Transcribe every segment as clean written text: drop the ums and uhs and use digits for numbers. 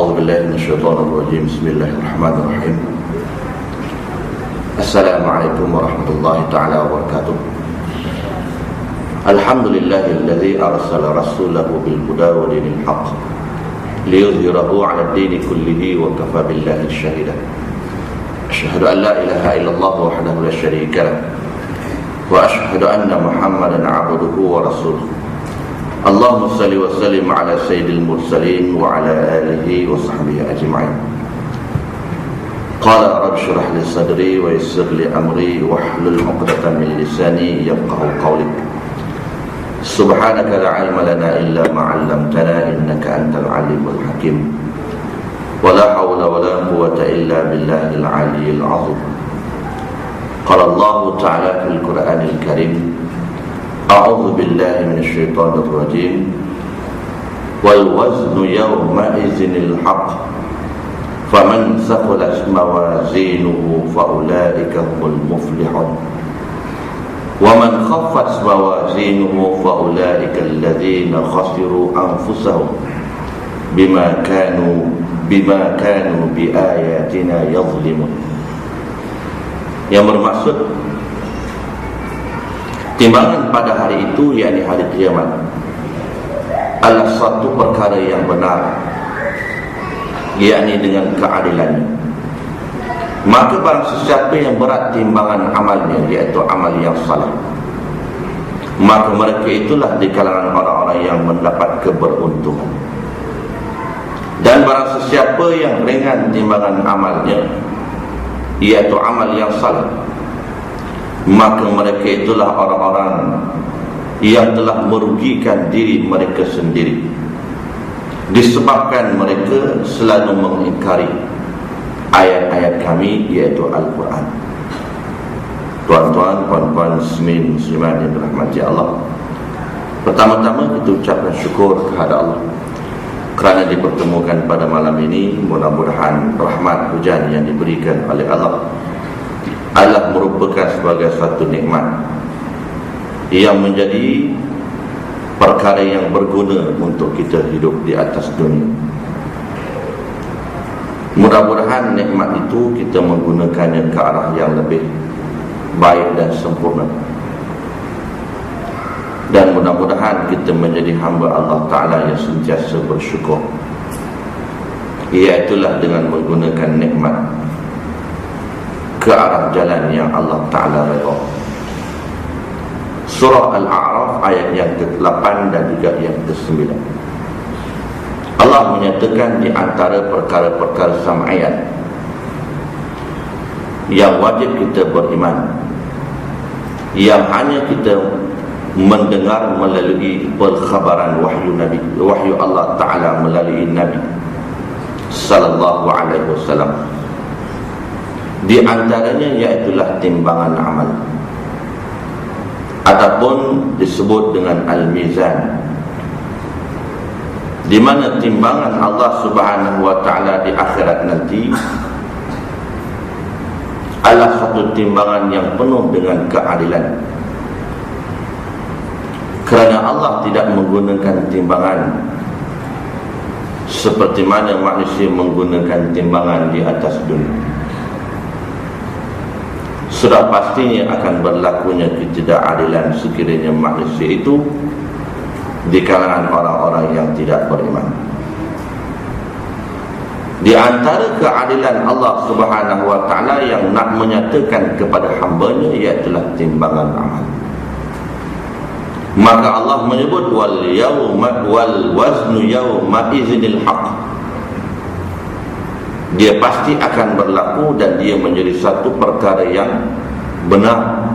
أعوذ بالله من الشيطان الرجيم. بسم الله الرحمن الرحيم. السلام عليكم ورحمة الله تعالى وبركاته. الحمد لله الذي أرسل رسوله بالهدى ودين الحق ليظهره على الدين كله وكفى بالله شهيدا. أشهد أن لا إله إلا الله وحده لا شريك له وأشهد أن محمدا عبده ورسوله. اللهم صل وسلم على سيد المرسلين وعلى آله وصحبه أجمعين. قال رب اشرح لي صدري ويسر لي أمري واحلل عقدة من لساني يفقهوا قولي. سبحانك لا علم لنا إلا ما علمتنا إنك أنت العليم الحكيم. ولا حول ولا قوة إلا بالله العلي العظيم. قال الله تعالى في القرآن الكريم: أعوذ بالله من الشيطان الرجيم. والوزن يومئذ الحق فمن ثقلت موازينه فأولئك هم المفلحون ومن خفت موازينه فأولئك الذين خسروا أنفسهم بما كانوا بآياتنا يظلمون. Yang bermaksud timbangan pada hari itu, yakni hari kiamat, adalah suatu perkara yang benar, yakni dengan keadilannya. Maka barang sesiapa yang berat timbangan amalnya, iaitu amal yang salah, maka mereka itulah di kalangan orang-orang yang mendapat keberuntungan. Dan barang sesiapa yang ringan timbangan amalnya, iaitu amal yang salah, maka mereka itulah orang-orang yang telah merugikan diri mereka sendiri, disebabkan mereka selalu mengingkari ayat-ayat kami, iaitu Al-Quran. Tuan-tuan, puan-puan, muslimin, muslimat yang dirahmati Allah, pertama-tama kita ucapkan syukur kepada Allah kerana dipertemukan pada malam ini. Mudah-mudahan rahmat hujan yang diberikan oleh Allah adalah merupakan sebagai satu nikmat yang menjadi perkara yang berguna untuk kita hidup di atas dunia. Mudah-mudahan nikmat itu kita menggunakannya ke arah yang lebih baik dan sempurna. Dan mudah-mudahan kita menjadi hamba Allah Ta'ala yang sentiasa bersyukur, iaitulah dengan menggunakan nikmat ke arah jalan yang Allah Ta'ala redha. Surah Al-A'raf ayat yang ke-8 dan juga yang ke-9, Allah menyatakan di antara perkara-perkara sam'iyat yang wajib kita beriman, yang hanya kita mendengar melalui perkhabaran wahyu Allah Ta'ala melalui Nabi sallallahu alaihi wasallam. Di antaranya iaitulah timbangan amal, ataupun disebut dengan al-mizan, di mana timbangan Allah Subhanahu wa Ta'ala di akhirat nanti adalah satu timbangan yang penuh dengan keadilan. Kerana Allah tidak menggunakan timbangan seperti mana manusia menggunakan timbangan di atas dunia. Sudah pastinya akan berlakunya ketidakadilan sekiranya manusia itu di kalangan orang-orang yang tidak beriman. Di antara keadilan Allah Subhanahu wa Ta'ala yang nak menyatakan kepada hambanya, iaitulah timbangan amal. Maka Allah menyebut wal waznu yawma izinil haq. Dia pasti akan berlaku dan dia menjadi satu perkara yang benar,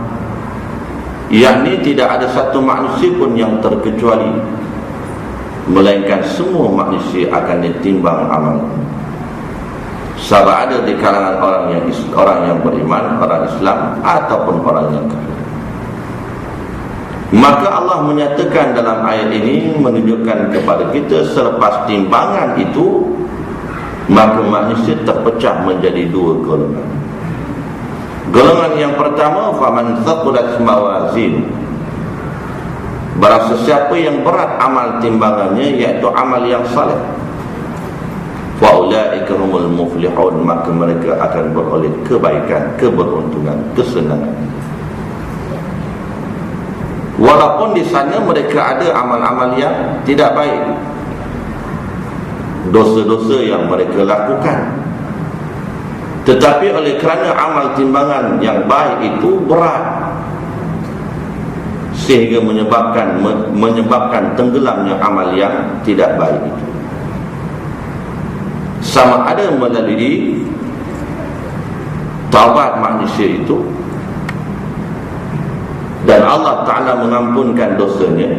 yakni tidak ada satu manusia pun yang terkecuali, melainkan semua manusia akan ditimbang amal. Sama ada di kalangan orang yang beriman, orang Islam, ataupun orang yang kafir. Maka Allah menyatakan dalam ayat ini, menunjukkan kepada kita selepas timbangan itu, maka manusia terpecah menjadi dua golongan. Golongan yang pertama, faman thaqulat mawazin, barang sesiapa yang berat amal timbangannya, iaitu amal yang saleh, fa ulaika humul muflihun, maka mereka akan beroleh kebaikan, keberuntungan, kesenangan. Walaupun di sana mereka ada amal-amal yang tidak baik, dosa-dosa yang mereka lakukan, tetapi oleh kerana amal timbangan yang baik itu berat, sehingga menyebabkan tenggelamnya amal yang tidak baik itu. Sama ada melalui taubat manusia itu dan Allah Ta'ala mengampunkan dosanya,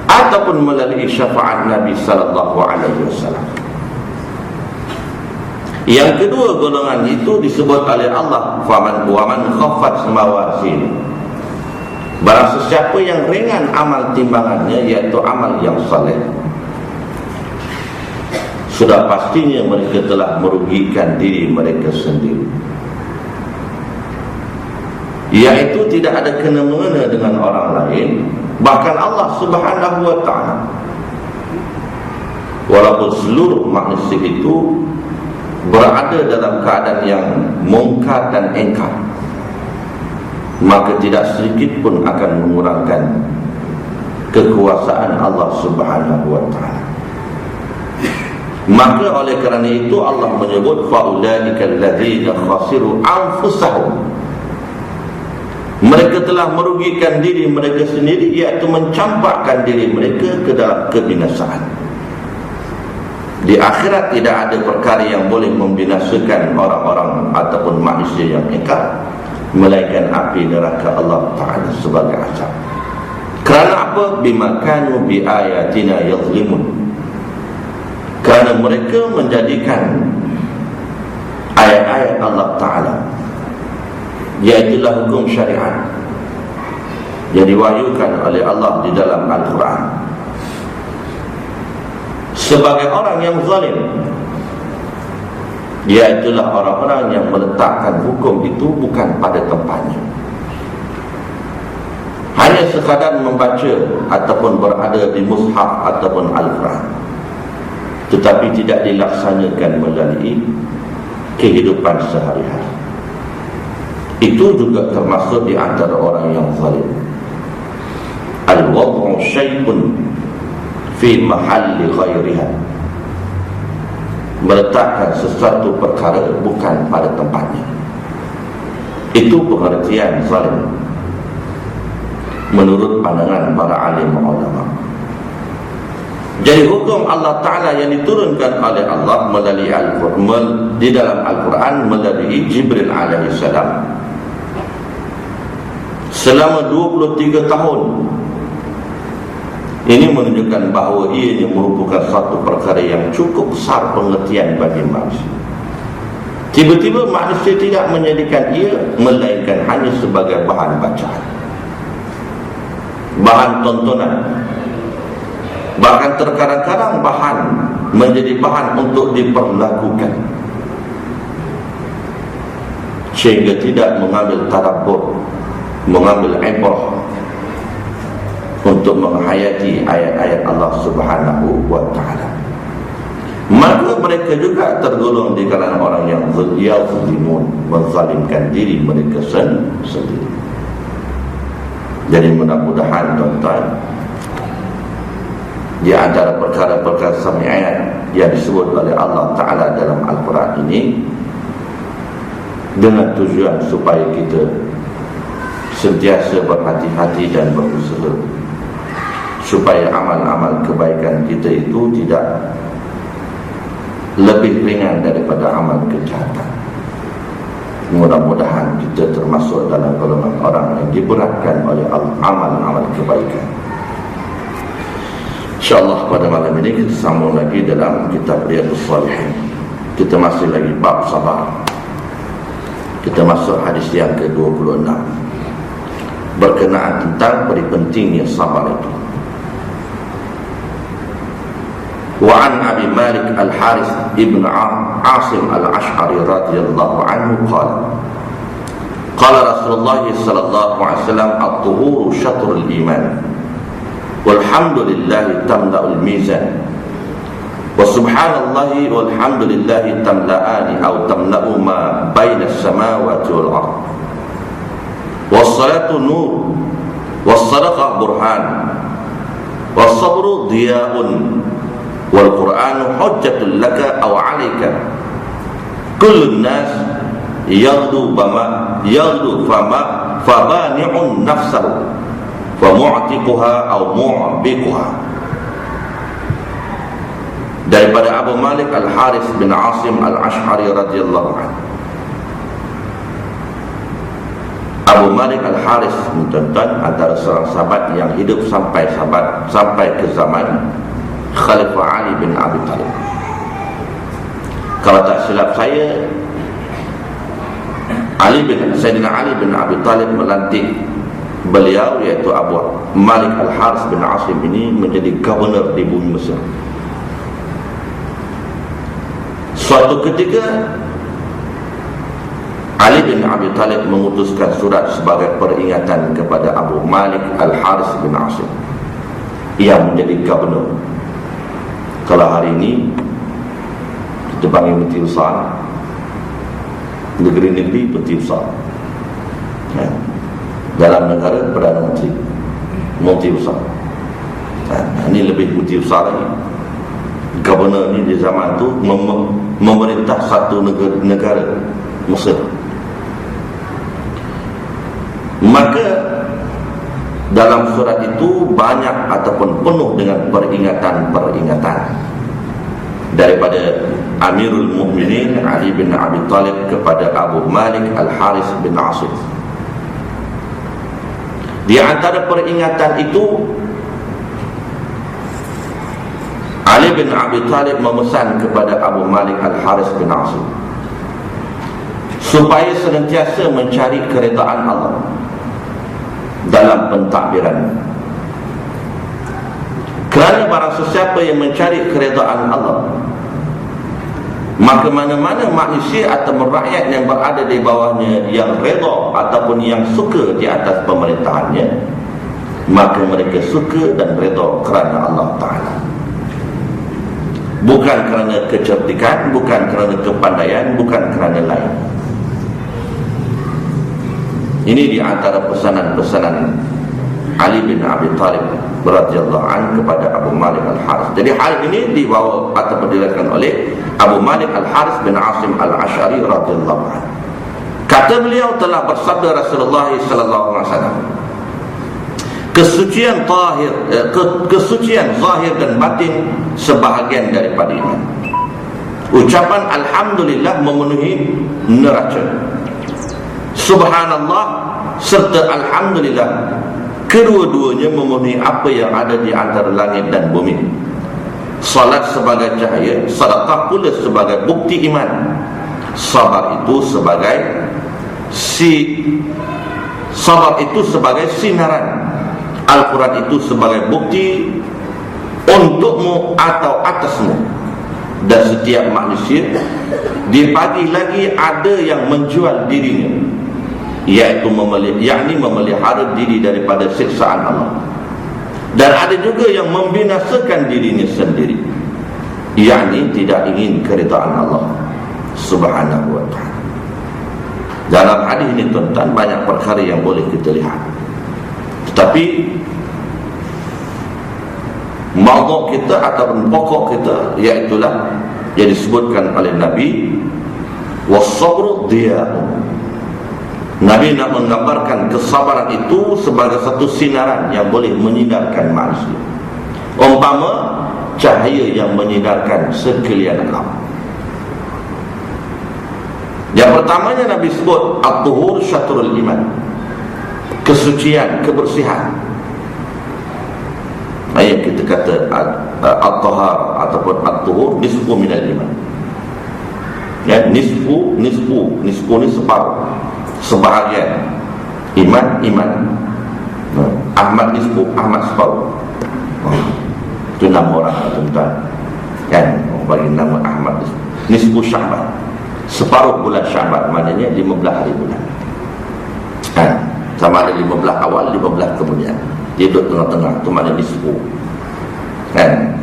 ataupun melalui syafaat Nabi Sallallahu Alaihi Wasallam. Yang kedua golongan itu disebut oleh Allah, faman khaffat mawazin, barang sesiapa yang ringan amal timbangannya, iaitu amal yang saleh, sudah pastinya mereka telah merugikan diri mereka sendiri, iaitu tidak ada kena-mengena dengan orang lain, bahkan Allah Subhanahu wa ta'ala. Walaupun seluruh manusia itu berada dalam keadaan yang mungkar dan engkar, maka tidak sedikit pun akan mengurangkan kekuasaan Allah Subhanahu wa ta'ala. Maka oleh kerana itu Allah menyebut faulaika alladzina khasiru anfusahum, mereka telah merugikan diri mereka sendiri, iaitu mencampakkan diri mereka ke dalam kebinasaan. Di akhirat tidak ada perkara yang boleh membinasakan orang-orang ataupun manusia yang ingkar, melainkan api neraka Allah Ta'ala sebagai azab. Kerana apa? Bima kanu bi ayatina yazlimun, kerana mereka menjadikan ayat-ayat Allah Ta'ala, iaitulah hukum syariat yang diwahyukan oleh Allah di dalam Al-Quran, sebagai orang yang zalim, iaitulah orang-orang yang meletakkan hukum itu bukan pada tempatnya, hanya sekadar membaca ataupun berada di mushaf ataupun Al-Quran, tetapi tidak dilaksanakan melalui kehidupan sehari-hari. Itu juga termasuk di antara orang yang zalim. Al-wad'u syai'un fi mahalli ghairiha, meletakkan sesuatu perkara bukan pada tempatnya. Itu pengertian zalim menurut pandangan para alim ulama. Jadi hukum Allah Ta'ala yang diturunkan oleh Allah melalui Al-Quran, di dalam Al-Quran melalui Jibril alaihi salam, selama 23 tahun ini menunjukkan bahawa ianya merupakan satu perkara yang cukup besar pengertian bagi manusia. Tiba-tiba manusia tidak menjadikan ia melainkan hanya sebagai bahan bacaan, bahan tontonan, bahkan terkadang-kadang bahan menjadi bahan untuk diperlakukan, sehingga tidak mengambil tadabbur, mengambil ibrah untuk menghayati ayat-ayat Allah Subhanahu wa ta'ala. Maka mereka juga tergolong di kalangan orang yang yazlimun, menzalimkan diri mereka sendiri. Jadi mudah-mudahan tuan-tuan, di antara perkara-perkara sami'at yang disebut oleh Allah Ta'ala dalam Al-Quran ini, dengan tujuan supaya kita sentiasa berhati-hati dan berusaha supaya amal-amal kebaikan kita itu tidak lebih ringan daripada amal kejahatan. Mudah-mudahan kita termasuk dalam golongan orang yang diberatkan oleh amal-amal kebaikan. InsyaAllah pada malam ini kita sambung lagi dalam kitab Riyadhus Shalihin. Kita masih lagi bab sabar. Kita masuk hadis yang ke-26 berkenaan tentang pentingnya sabar itu. Wa an Abi Malik Al-Harith ibn Asim Al-Ash'ari radhiyallahu anhu qala Rasulullah sallallahu alaihi wasallam at-tuhuru syatrul iman walhamdulillahi tamla'ul mizan wa subhanallahi walhamdulillahi tamla'ani atau tamla'u ma baina as-samawati wal ardh. Was-salatu nur, was-sadaqah burhan, was-sabru diya'un, wal Qur'anu hujjatun laka aw 'alaika. Kullun nas yaghdu fabani'un nafsahu wa mu'tiquha aw mu'biquha. Daripada Abu Malik Al-Harith bin Asim Al-Ash'ari radhiyallahu anhu. Abu Malik Al-Harith tuan-tuan antara seorang sahabat yang hidup sampai ke zaman Khalifah Ali bin Abi Thalib. Kalau tak silap saya, Sayyidina Ali bin Abi Thalib melantik beliau, iaitu Abu Malik Al-Harith bin Asim ini, menjadi governor di bumi Mesir. Suatu ketika Ali bin Abi Thalib mengutuskan surat sebagai peringatan kepada Abu Malik Al-Harith bin Asim yang menjadi governor. Kalau hari ini kita panggil Menteri Besar, negeri-negeri Menteri Besar, dalam negara Perdana Menteri Besar. Ini lebih Menteri Besar lagi. Governor ni di zaman tu memerintah satu negara Mesir. Maka dalam surat itu banyak ataupun penuh dengan peringatan-peringatan daripada Amirul Mukminin Ali bin Abi Thalib kepada Abu Malik Al-Harith bin Asim. Di antara peringatan itu, Ali bin Abi Thalib memesan kepada Abu Malik Al-Harith bin Asim supaya senantiasa mencari keredaan Allah dalam pentadbiran. Kerana barang sesiapa yang mencari keredaan Allah, maka mana-mana manusia atau rakyat yang berada di bawahnya yang redha ataupun yang suka di atas pemerintahannya, maka mereka suka dan redha kerana Allah Ta'ala, bukan kerana kecerdikan, bukan kerana kepandaian, bukan kerana lain. Ini di antara pesanan-pesanan Ali bin Abi Thalib radhiyallahu anhu kepada Abu Malik Al-Harith. Jadi hal ini dibawa atau diriwayatkan oleh Abu Malik Al-Harith bin Asim Al-Ash'ari radhiyallahu anhu. Kata beliau, telah bersabda Rasulullah sallallahu alaihi wasallam, kesucian zahir dan batin sebahagian daripada iman. Ucapan alhamdulillah memenuhi neraca. Subhanallah serta alhamdulillah, kedua-duanya memenuhi apa yang ada di antara langit dan bumi. Salat sebagai cahaya, sedekah pula sebagai bukti iman, sabar itu sebagai sinaran, Al-Quran itu sebagai bukti untukmu atau atasmu. Dan setiap manusia di pagi lagi ada yang menjual dirinya, iaitu memelihara diri daripada siksaan Allah, dan ada juga yang membinasakan dirinya sendiri, yakni tidak ingin keridaan Allah Subhanahu wa ta'ala. Dalam hadis ini tuan-tuan banyak perkara yang boleh kita lihat, tetapi maudhu' kita ataupun pokok kita iaitulah yang disebutkan oleh Nabi, was-sabru diya'un. Nabi nak menggambarkan kesabaran itu sebagai satu sinaran yang boleh menyinarkan manusia, umpama cahaya yang menyinarkan sekalian alam. Yang pertamanya Nabi sebut at-tuhur syatrul iman, kesucian, kebersihan. Yang kita kata at-tahar ataupun at-tuhur nisfu minal iman. Ya, nisfu ni separuh, sebahagian iman. Ahmad nisfu, Ahmad separuh. Itu nama orang tuan-tuan, kan, bagi nama Ahmad nisfu Sya'ban, separuh bulan Sya'ban, maknanya 15 hari bulan, kan, sama ada 15 awal, 15 kemudian. Dia duduk tengah-tengah, itu maknanya nisfu, kan.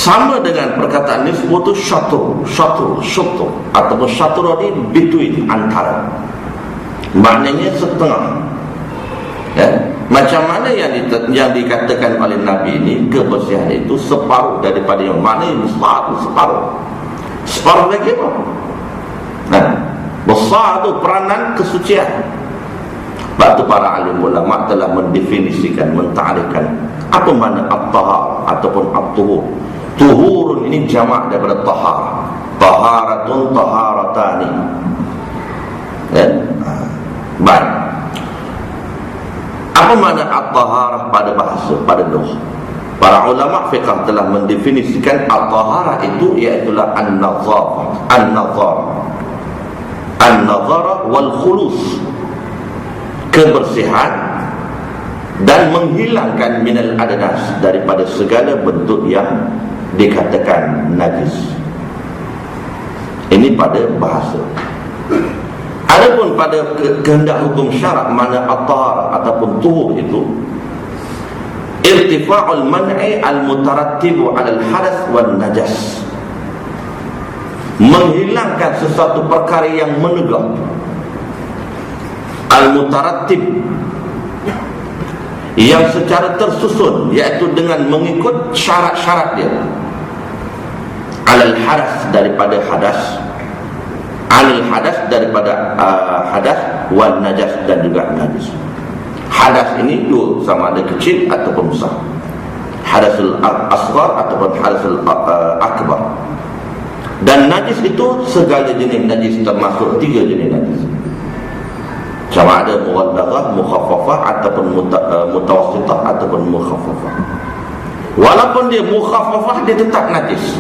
Sama dengan perkataan nisbah itu syatru ataupun syatru ini between, antara, maknanya setengah. Macam mana yang dikatakan oleh Nabi ini, kebersihan itu separuh daripada yang mana yang besar itu separuh lagi apa? Besar itu peranan kesucian. Sebab itu para alim ulama telah mendefinisikan, mentarikkan apa makna at-tahar ataupun at-tuhur. Tuhurun ini jamak daripada tahar. Taharatun, taharatani. Baik. Apa makna at-taharah pada bahasa, pada doh? Para ulama fiqh telah mendefinisikan at-taharah itu iaitulah an-nazar wal khulus, kebersihan dan menghilangkan minal adanas, daripada segala bentuk yang dikatakan najis. Ini pada bahasa. Adapun pada kehendak hukum syarak, mana at-tahar ataupun tuhur itu irtifa'ul man'i al-mutarattibu 'ala al-hadath wan najas, menghilangkan sesuatu perkara yang menegak. Al-mutarattib, yang secara tersusun, iaitu dengan mengikut syarat-syarat dia. Alal hadas, daripada hadas, alal hadas, daripada hadas, wal najas, dan juga najis. Hadas ini dua, sama ada kecil ataupun besar. Hadasul asghar ataupun hadasul akbar. Dan najis itu segala jenis najis, termasuk 3 jenis najis. Sama ada mughallazah, mukhaffafah ataupun mutawassithah ataupun mukhaffafah. Walaupun dia mukhaffafah, dia tetap najis.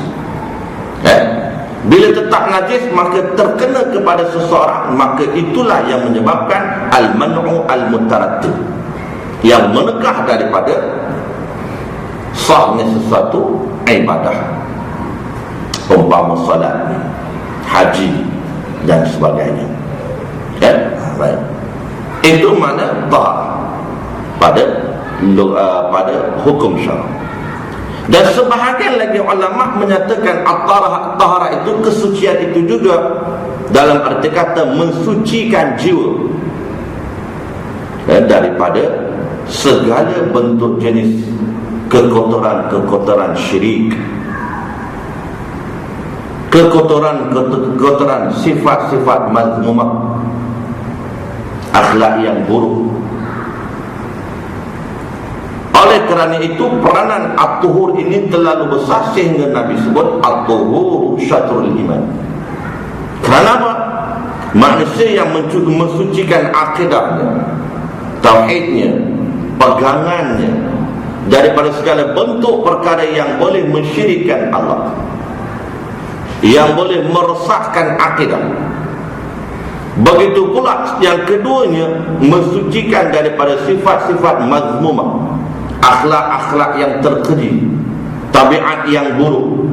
Bila tetap najis, maka terkena kepada seseorang, maka itulah yang menyebabkan al-man'u al-mutarattib, yang menegah daripada sahnya sesuatu ibadah, umpama salat, haji dan sebagainya. Baik. Itu mana tahar pada hukum syarak. Dan sebahagian lagi ulama menyatakan at-taharah itu kesucian itu juga dalam arti kata mensucikan jiwa daripada segala bentuk jenis kekotoran syirik, kekotoran sifat-sifat mazmumah, akhlak yang buruk. Oleh kerana itu, peranan at-tuhur ini terlalu besar sehingga Nabi sebut at-tuhur syatrul iman. Kerana apa? Manusia yang mensucikan akidahnya, tauhidnya, pegangannya daripada segala bentuk perkara yang boleh mensyirikkan Allah, yang boleh merosakkan akidah. Begitu pula yang keduanya, mensucikan daripada sifat-sifat mazmumah, akhlak-akhlak yang terkeji, tabiat yang buruk.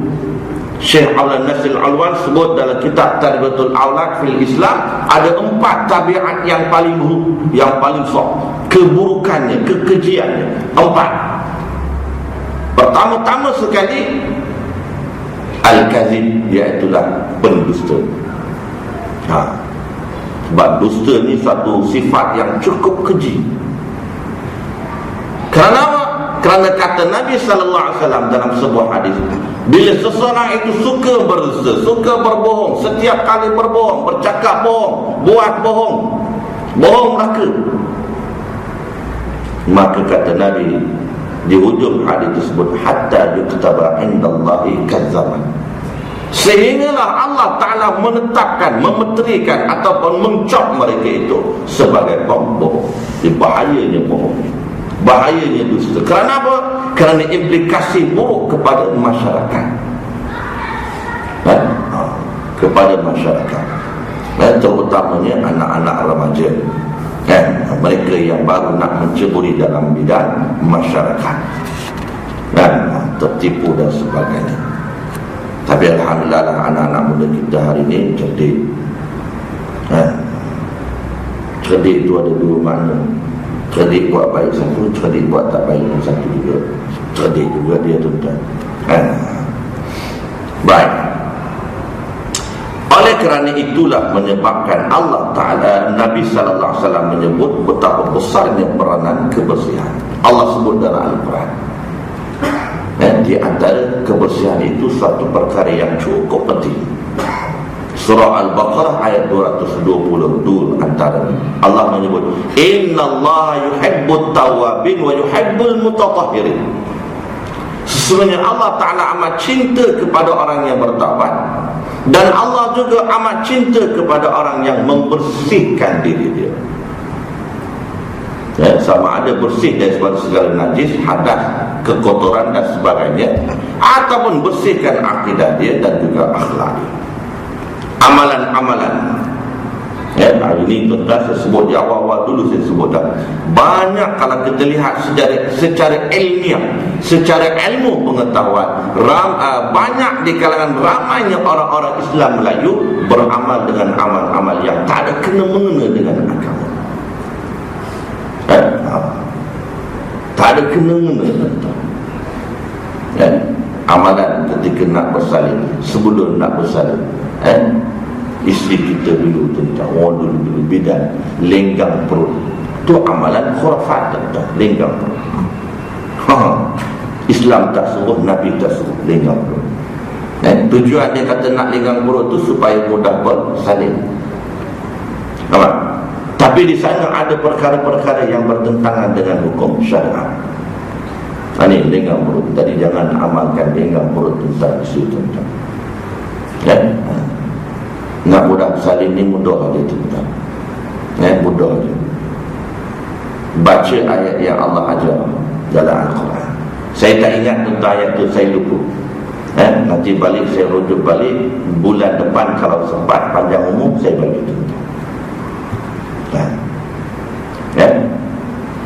Syekh Abdul Nasir Al-Alwan sebut dalam kitab Tarbiyatul Aulad fil Islam, ada 4 tabiat yang paling buruk, yang paling sok, keburukannya, kekejiannya. 4. Pertama-tama sekali, al-kazib, iaitulah pendusta. Sebab dusta ni satu sifat yang cukup keji. Kerana apa? Kerana kata Nabi SAW dalam sebuah hadis, bila seseorang itu suka berdusta, suka berbohong, setiap kali berbohong, bercakap bohong, buat bohong, bohong belaka, maka kata Nabi di hujung hadis tersebut, hatta yuktaba indallahi kazzaban, sehinggalah Allah Ta'ala menetapkan, memeterikan ataupun mencop mereka itu sebagai pembohong. Bahayanya bohong, bahayanya dusta. Kerana apa? Kerana implikasi buruk kepada masyarakat, kepada masyarakat, terutamanya anak-anak remaja, mereka yang baru nak menceburi dalam bidang masyarakat, tertipu dan sebagainya. Tapi alhamdulillah anak-anak muda kita hari ini cerdik. Cerdik itu ada 2 makna. Cerdik buat baik satu, cerdik buat tak baik satu juga. Cerdik juga dia tuan-tuan. Baik. Oleh kerana itulah menyebabkan Allah Ta'ala, Nabi Sallallahu Alaihi Wasallam menyebut betapa besarnya peranan kebersihan. Allah sebut dalam Al-Quran, di antara kebersihan itu suatu perkara yang cukup penting. Surah Al-Baqarah ayat 222 antara Allah menyebut, innallaha yuhibbut tawabin wa yuhibbul mutatahhirin. Sesungguhnya Allah Ta'ala amat cinta kepada orang yang bertaubat, dan Allah juga amat cinta kepada orang yang membersihkan diri dia. Sama ada bersih daripada segala najis, hadas, kekotoran dan sebagainya, ataupun bersihkan akidah dia dan juga akhlak dia. Amalan-amalan, ini tuan-tuan saya sebut di awal-awal dulu, saya sebut dah. Banyak kalau kita lihat secara ilmiah, secara ilmu pengetahuan, banyak di kalangan ramainya orang-orang Islam Melayu beramal dengan amal-amal yang tak ada kena-mengena dengan agama. Tak ada kena-mengena. Amalan ketika nak bersalin, sebelum nak bersalin, isteri kita dulu tentang orang dulu bidan lenggang perut, tu amalan khurafat tentang lenggang perut. Islam tak suruh, Nabi tak suruh lenggang perut. Tujuan dia kata nak lenggang perut tu supaya mudah bersalin. Tapi di sana ada perkara-perkara yang bertentangan dengan hukum syariat. Ini lenggang perut. Tadi jangan amalkan lenggang perut tentang isu tentang nak mudah bersalin ni mudah dia tentang mudah dia. Baca ayat yang Allah ajar dalam Al-Quran. Saya tak ingat tentang ayat tu, saya lupa. Nanti balik saya rujuk balik bulan depan kalau sempat panjang umum saya bagi tentang.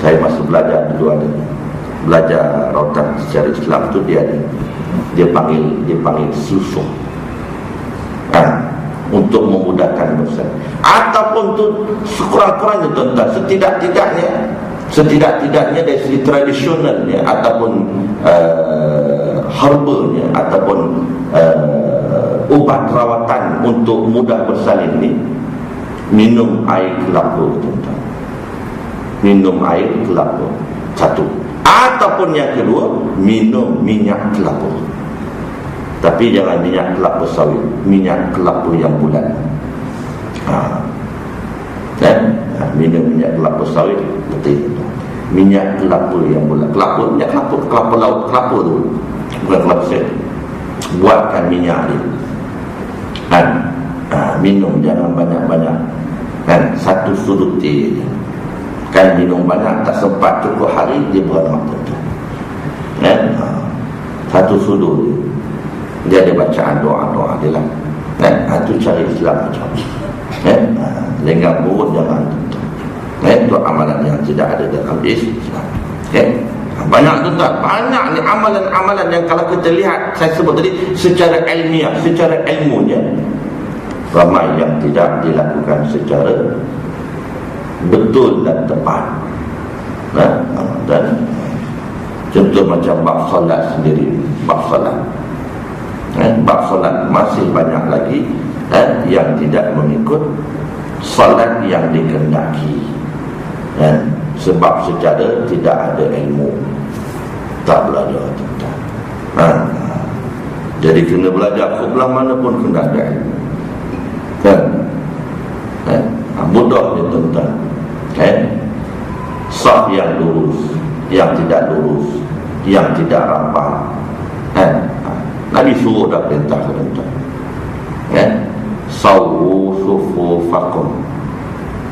Saya masih belajar dulu, ada belajar rautan secara Islam tu, dia panggil susuh untuk memudahkan dosa. Ataupun tu sekurang-kurangnya tuan-tuan, setidak-tidaknya dari segi tradisionalnya ataupun herbalnya ataupun ubat rawatan untuk mudah bersalin ni, minum air kelapa tuan-tuan. Minum air kelapa, satu. Ataupun yang kedua, minum minyak kelapa. Tapi jangan minyak kelapa sawit, minyak kelapa yang bulat. Minum minyak kelapa sawit, betul. Minyak kelapa yang bulat. Minyak kelapa laut, kelapa tu, bukan kelapa sawit. Buatkan minyak dia. Minum jangan banyak-banyak. Satu sudut teh. Minum banyak tak sempat cukup hari, dia beranak. Satu sudut dia ada bacaan doa-doa dia lah. Itu cara Islam macam lenggang perut jangan. Itu amalan yang tidak ada dalam Islam. Banyak tuan-tuan, banyak ni amalan-amalan yang kalau kita lihat, saya sebut tadi secara ilmiah, secara ilmunya, ramai yang tidak dilakukan secara betul dan tepat. Dan contoh macam bab solat sendiri, bab solat masih banyak lagi yang tidak mengikut solat yang dikehendaki, sebab secara tidak ada ilmu, tak belajar tentang. Jadi kena belajar belah mana pun kena ada ilmu. Mudah dia tentang saf yang lurus, yang tidak lurus, yang tidak rapat. Nabi suruh dah perintah tentang sawu sufufakum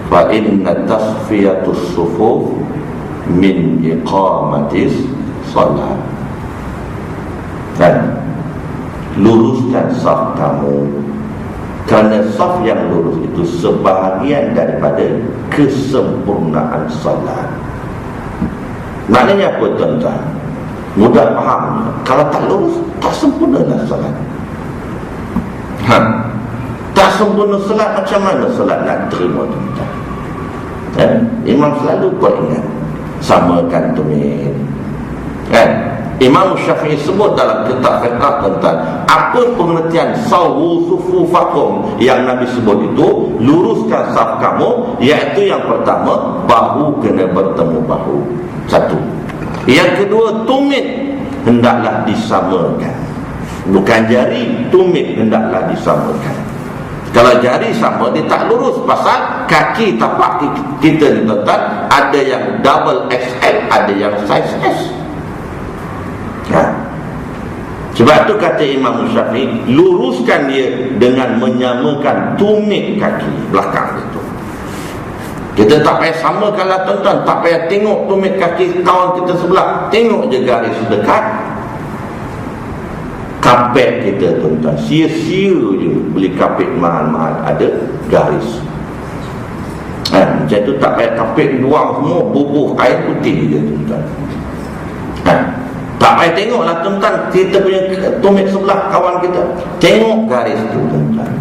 fa inna tasfiyatus sufuf min iqamatis salat. Luruskan saf kamu, kerana saf yang lurus itu sebahagian daripada kesempurnaan salat. Maknanya apa tuan-tuan? Mudah faham. Kalau tak lurus, tak sempurnalah salat. Tak sempurna salat, macam mana salat nak terima tuan-tuan? Imam selalu kau ingat, samakan tumit, Imam Syafi'i sebut dalam kitab fiqh tentang apa pengertian sawu sufufakum yang Nabi sebut itu, luruskan saf kamu, iaitu yang pertama, bahu kena bertemu bahu. Satu. Yang kedua, tumit hendaklah disamakan. Bukan jari, tumit hendaklah disamakan. Kalau jari sama, dia tak lurus. Pasal kaki tapak kita ni tuan-tuan, ada yang double XL, ada yang size S. Sebab tu kata Imam Syafi'i, luruskan dia dengan menyamakan tumit kaki belakang itu. Kita tak payah samakanlah tuan-tuan, tak payah tengok tumit kaki kawan kita sebelah, tengok je garis dekat kapet kita tuan-tuan. Sia-sia je beli kapet mahal-mahal ada garis. Macam tu tak payah kapet buang semua, bubuh air putih je tuan-tuan. Tak payah tengoklah tuan-tuan kita punya tumit sebelah kawan kita, tengok garis tu tuan-tuan.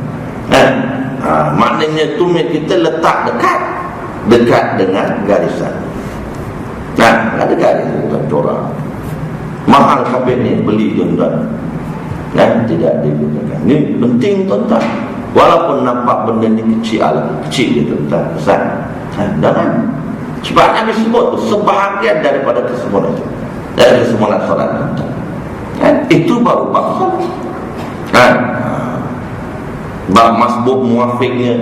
Maknanya tumit kita letak dekat dengan garisan. Ada garis tuan-tuan, corak. Mahal kapet ni, beli tuan-tuan. Tidak digunakan. Ini penting tuan-tuan. Walaupun nampak benda ni kecil je tuan-tuan, besar. Jangan. Sebab Nabi sebut tu sebahagian daripada kesempurnaan itu, dari kesempurnaan solat tuan-tuan. Itu baru bab solat. Bab masbuk muafiqnya,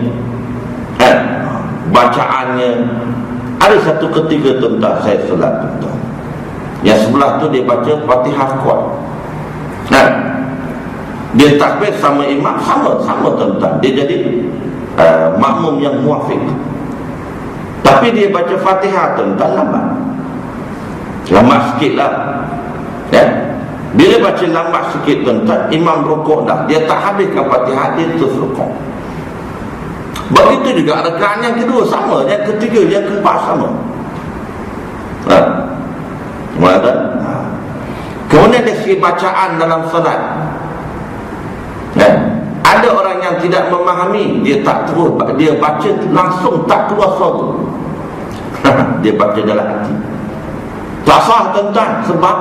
bacaannya. Ada satu ketika tuan-tuan saya solat tuan-tuan, yang sebelah tu dia baca Fatihah kuat. Dia takbir sama imam, sama tuan-tuan. Dia jadi makmum yang muafiq. Tapi dia baca Fatihah tuan-tuan lambat sikit lah. Bila baca lambat sikit tuan-tuan, imam rukuk dah, dia tak habiskan Fatihah, dia terus rukuk. Begitu juga rakaat yang kedua sama, yang ketiga, yang keempat sama. Kemudian dari segi bacaan dalam salat, ada orang yang tidak memahami, dia tak terus, dia baca langsung tak keluar suara. Dia baca dalam hati. Tak sah tuan-tuan, sebab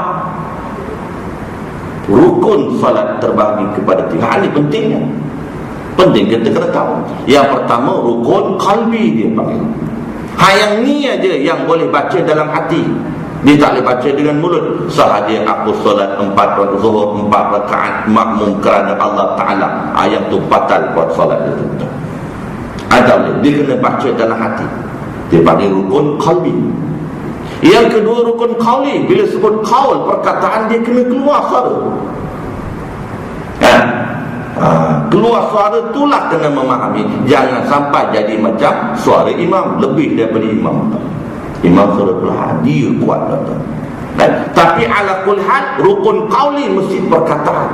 rukun salat terbagi kepada 3. Ini pentingnya. Penting kita kena tahu. Yang pertama, rukun qalbi dia panggil. Yang ni aja yang boleh baca dalam hati. Dia tak boleh baca dengan mulut. Sahaja aku solat 4 rakaat zuhur, 4 rakaat makmum kerana Allah Ta'ala, yang tu batal buat solat itu. Tak boleh. Dia kena baca dalam hati. Dia panggil rukun qalbi. Yang kedua, rukun qauli. Bila sebut qaul, perkataan dia kena keluar suara. Keluar suara itulah kena memahami. Jangan sampai jadi macam suara imam, lebih daripada imam. Imam suara perlahan, dia kuat tuan-tuan. Tapi ala kulli hal, rukun qauli mesti perkataan.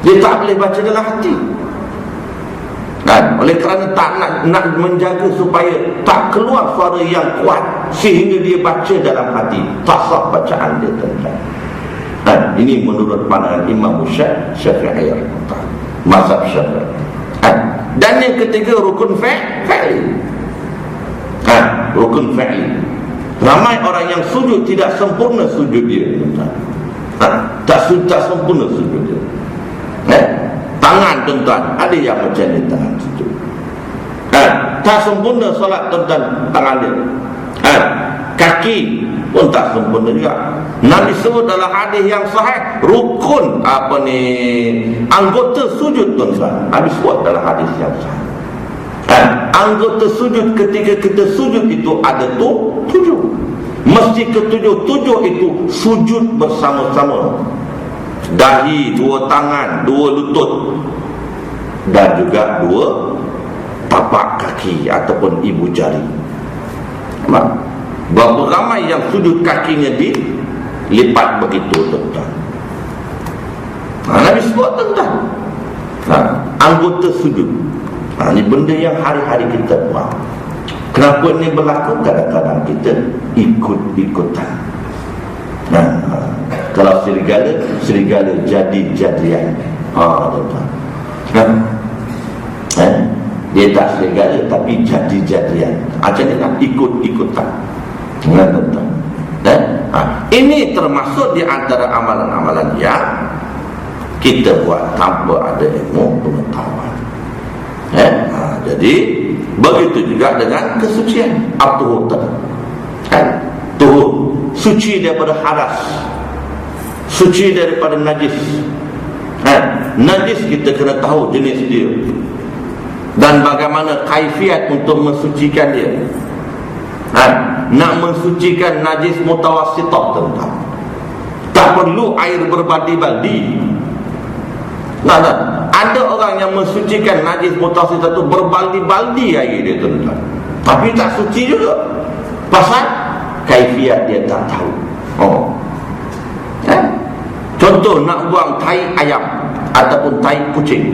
Dia tak boleh baca dalam hati. Oleh kerana tak nak menjaga supaya tak keluar suara yang kuat sehingga dia baca dalam hati, tak sah bacaan dia tuan-tuan. Ini menurut pandangan Imam Syafi'i, mazhab Syafi'i. Dan yang ketiga, rukun fi'li. Rukun fi'li. Ramai orang yang sujud tidak sempurna sujud dia. Tak sempurna sujud dia. Tangan tuan-tuan, ada yang macam ni tangan sujud. Tak sempurna solat tuan-tuan tangan dia. Kaki pun tak sempurna juga. Nabi sebut dalam hadis yang sahih, rukun anggota sujud tuan-tuan. Nabi sebut dalam hadis yang sahih. Anggota sujud ketika kita sujud itu ada 7. Mesti ke-7 itu sujud bersama-sama. Dahi, 2 tangan, 2 lutut, dan juga 2 tapak kaki ataupun ibu jari. Berapa ramai yang sujud kakinya dilipat begitu tuan-tuan. Nabi sebut tuan-tuan, anggota sujud. Ini benda yang hari-hari kita buat. Kenapa ini berlaku? Kadang-kadang kita ikut-ikutan. Kalau serigala jadi-jadian. Tuan-tuan. Dia tak serigala tapi jadi-jadian. Macam ni lah, ikut-ikutan. Tuan-tuan. Ini termasuk di antara amalan-amalan yang kita buat tanpa ada ilmu pengetahuan. Jadi begitu juga dengan kesucian at-tuhur tadi. Tuhur, suci daripada hadas, suci daripada najis. Najis kita kena tahu jenis dia dan bagaimana kaifiat untuk mensucikan dia. Nak mensucikan najis mutawassithah tentang tak perlu air berbandi-bandi. Ada orang yang mensucikan najis mutawassithah tu berbaldi-baldi air dia tentang, tapi tak suci juga. Pasal kaifiat dia tak tahu. Contoh nak buang tai ayam ataupun tai kucing.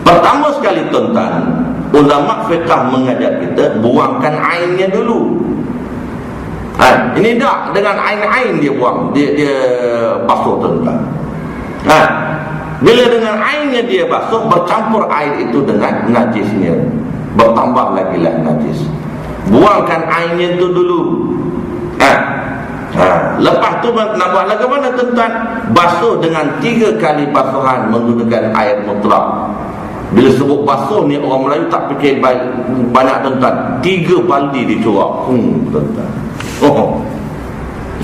Pertama sekali tuan-tuan, ulama fiqh mengajar kita buangkan airnya dulu. Ini tak dengan air-air dia buang, dia basuh tuan-tuan. Bila dengan airnya dia basuh, bercampur air itu dengan najisnya, bertambah lagi lah najis. Buangkan airnya itu dulu. Lepas tu nak buat lagu mana tuan-tuan? Basuh dengan 3 kali basuhan menggunakan air mutlak. Bila sebut basuh ni, orang Melayu tak fikir banyak tuan-tuan. 3 baldi dicorak. Tuan-tuan.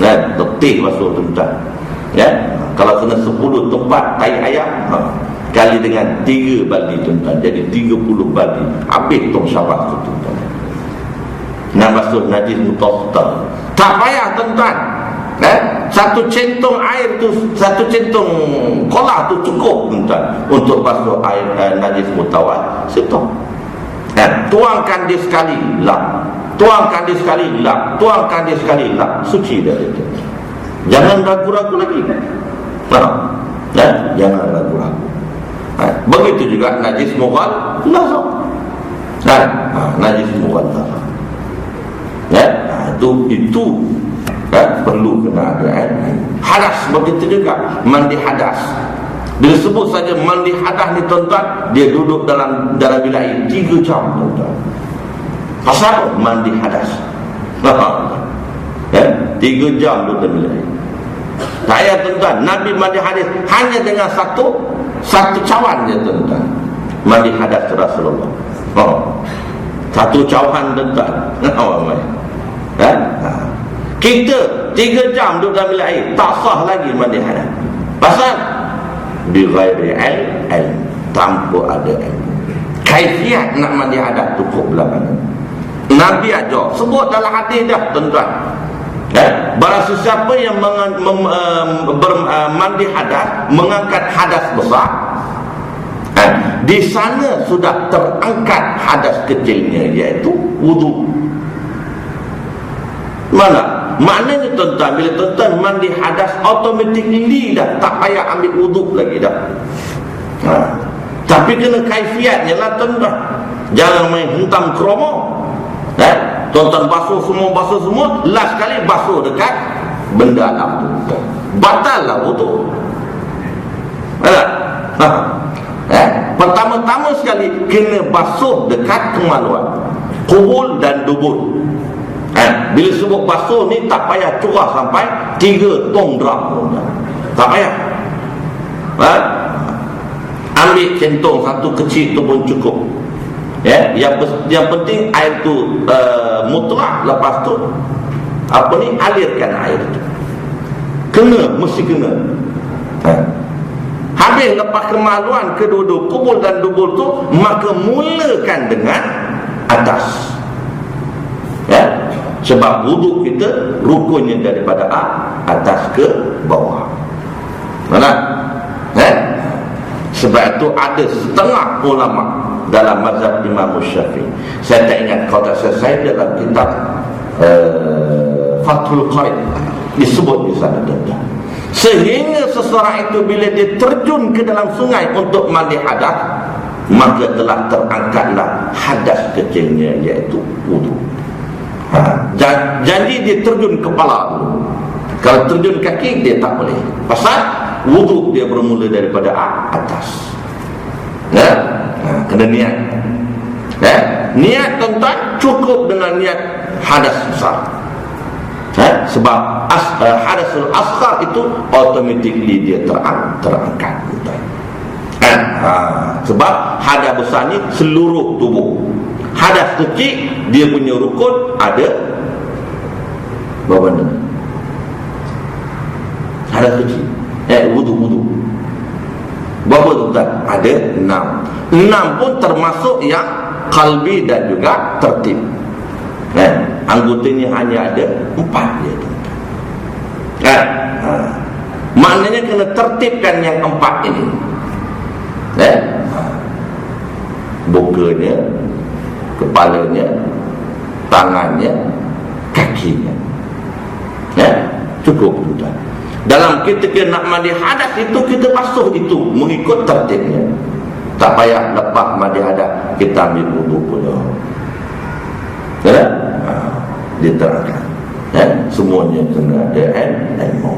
Letih basuh tuan-tuan. Kalau kena 10 tempat tai ayam, kali dengan 3 baldi tuan-tuan, jadi 30 baldi. Habis tong syabas tu tuan-tuan. Nak basuh najis mutawassithah. Tak payah tuan-tuan. Satu centong air tu, satu centong kolah tu cukup tuan-tuan untuk basuh air najis mutawassithah. Tuangkan dia sekali, lap. Tuangkan dia sekali, lap. Tuangkan dia sekali, lap. Suci dah itu. Jangan ragu-ragu lagi. Jangan ragu-ragu. Begitu juga najis mughalladhah. Najis mughalladhah. Itu perlu kena ada hadas. Begitu juga mandi hadas. Bila sebut saja mandi hadas ni tuan-tuan, dia duduk dalam bilik air 3 jam tuan-tuan. Pasal apa? Mandi hadas. 3 jam duduk dalam bilik air. Tak payah tuan-tuan. Nabi mandi hadas hanya dengan satu cawan je tuan-tuan. Mandi hadas Rasulullah. Satu cawan tuan-tuan. Kita 3 jam duduk dalam bilik air, tak sah lagi mandi hadas. Pasal bi ghairi ilm, tanpa ada ilmu. Kaifiat nak mandi hadas tu belakangan Nabi ajar, sebut dalam hadis dah tuan-tuan. Barang sesiapa yang mandi hadas, mengangkat hadas besar, di sana sudah terangkat hadas kecilnya, iaitu wudu. Mana? Maknanya tuan-tuan, bila tuan-tuan mandi hadas, automatically dah tak payah ambil wuduk lagi dah. Tapi kena kaifiatnya lah tuan-tuan. Jangan main hentam kromo. Tuan-tuan basuh semua, last kali basuh dekat benda alam tu, batal lah wuduk. Pertama-tama sekali kena basuh dekat kemaluan, kubul dan dubur. Bila sebut basuh ni, tak payah curah sampai 3 tong drum. Tak payah. Ambil centong satu kecil tu pun cukup. Yang penting air tu mutlak. Lepas tu alirkan air tu. Mesti kena. Habis lepas kemaluan kedua-dua kubul dan dubur tu, maka mulakan dengan atas. Sebab wuduk kita rukunnya daripada atas ke bawah. Mana? Sebab itu ada setengah ulama dalam mazhab Imam Syafi'i. Saya tak ingat, kalau tak saya dalam kitab Fathul Qaid disebut di sana tuan-tuan. Sehingga seseorang itu bila dia terjun ke dalam sungai untuk mandi hadas, maka telah terangkatlah hadas kecilnya, iaitu wudu. Jadi dia terjun kepala dulu. Kalau terjun kaki dia tak boleh. Pasal wuduk dia bermula daripada atas. Kena niat. Niat tuan-tuan cukup dengan niat hadas besar. Sebab hadasul asghar itu automatically dia terangkat. Sebab hadas besar ni seluruh tubuh. Hadas kecil dia punya rukun ada berapa benda? Hadas kecil wudu berapa tu tuan? Ada 6 pun termasuk yang qalbi dan juga tertib. Anggotanya hanya ada 4 je tuan. Maknanya kena tertibkan yang 4 ini. Bukanya, kepalanya, tangannya, kakinya. Cukup tuan. Dalam ketika nak mandi hadas itu, kita basuh itu mengikut tertibnya. Tak payah lepas mandi hadas kita ambil wudu pula. Dia terangkan. Semuanya kena ada ilmu.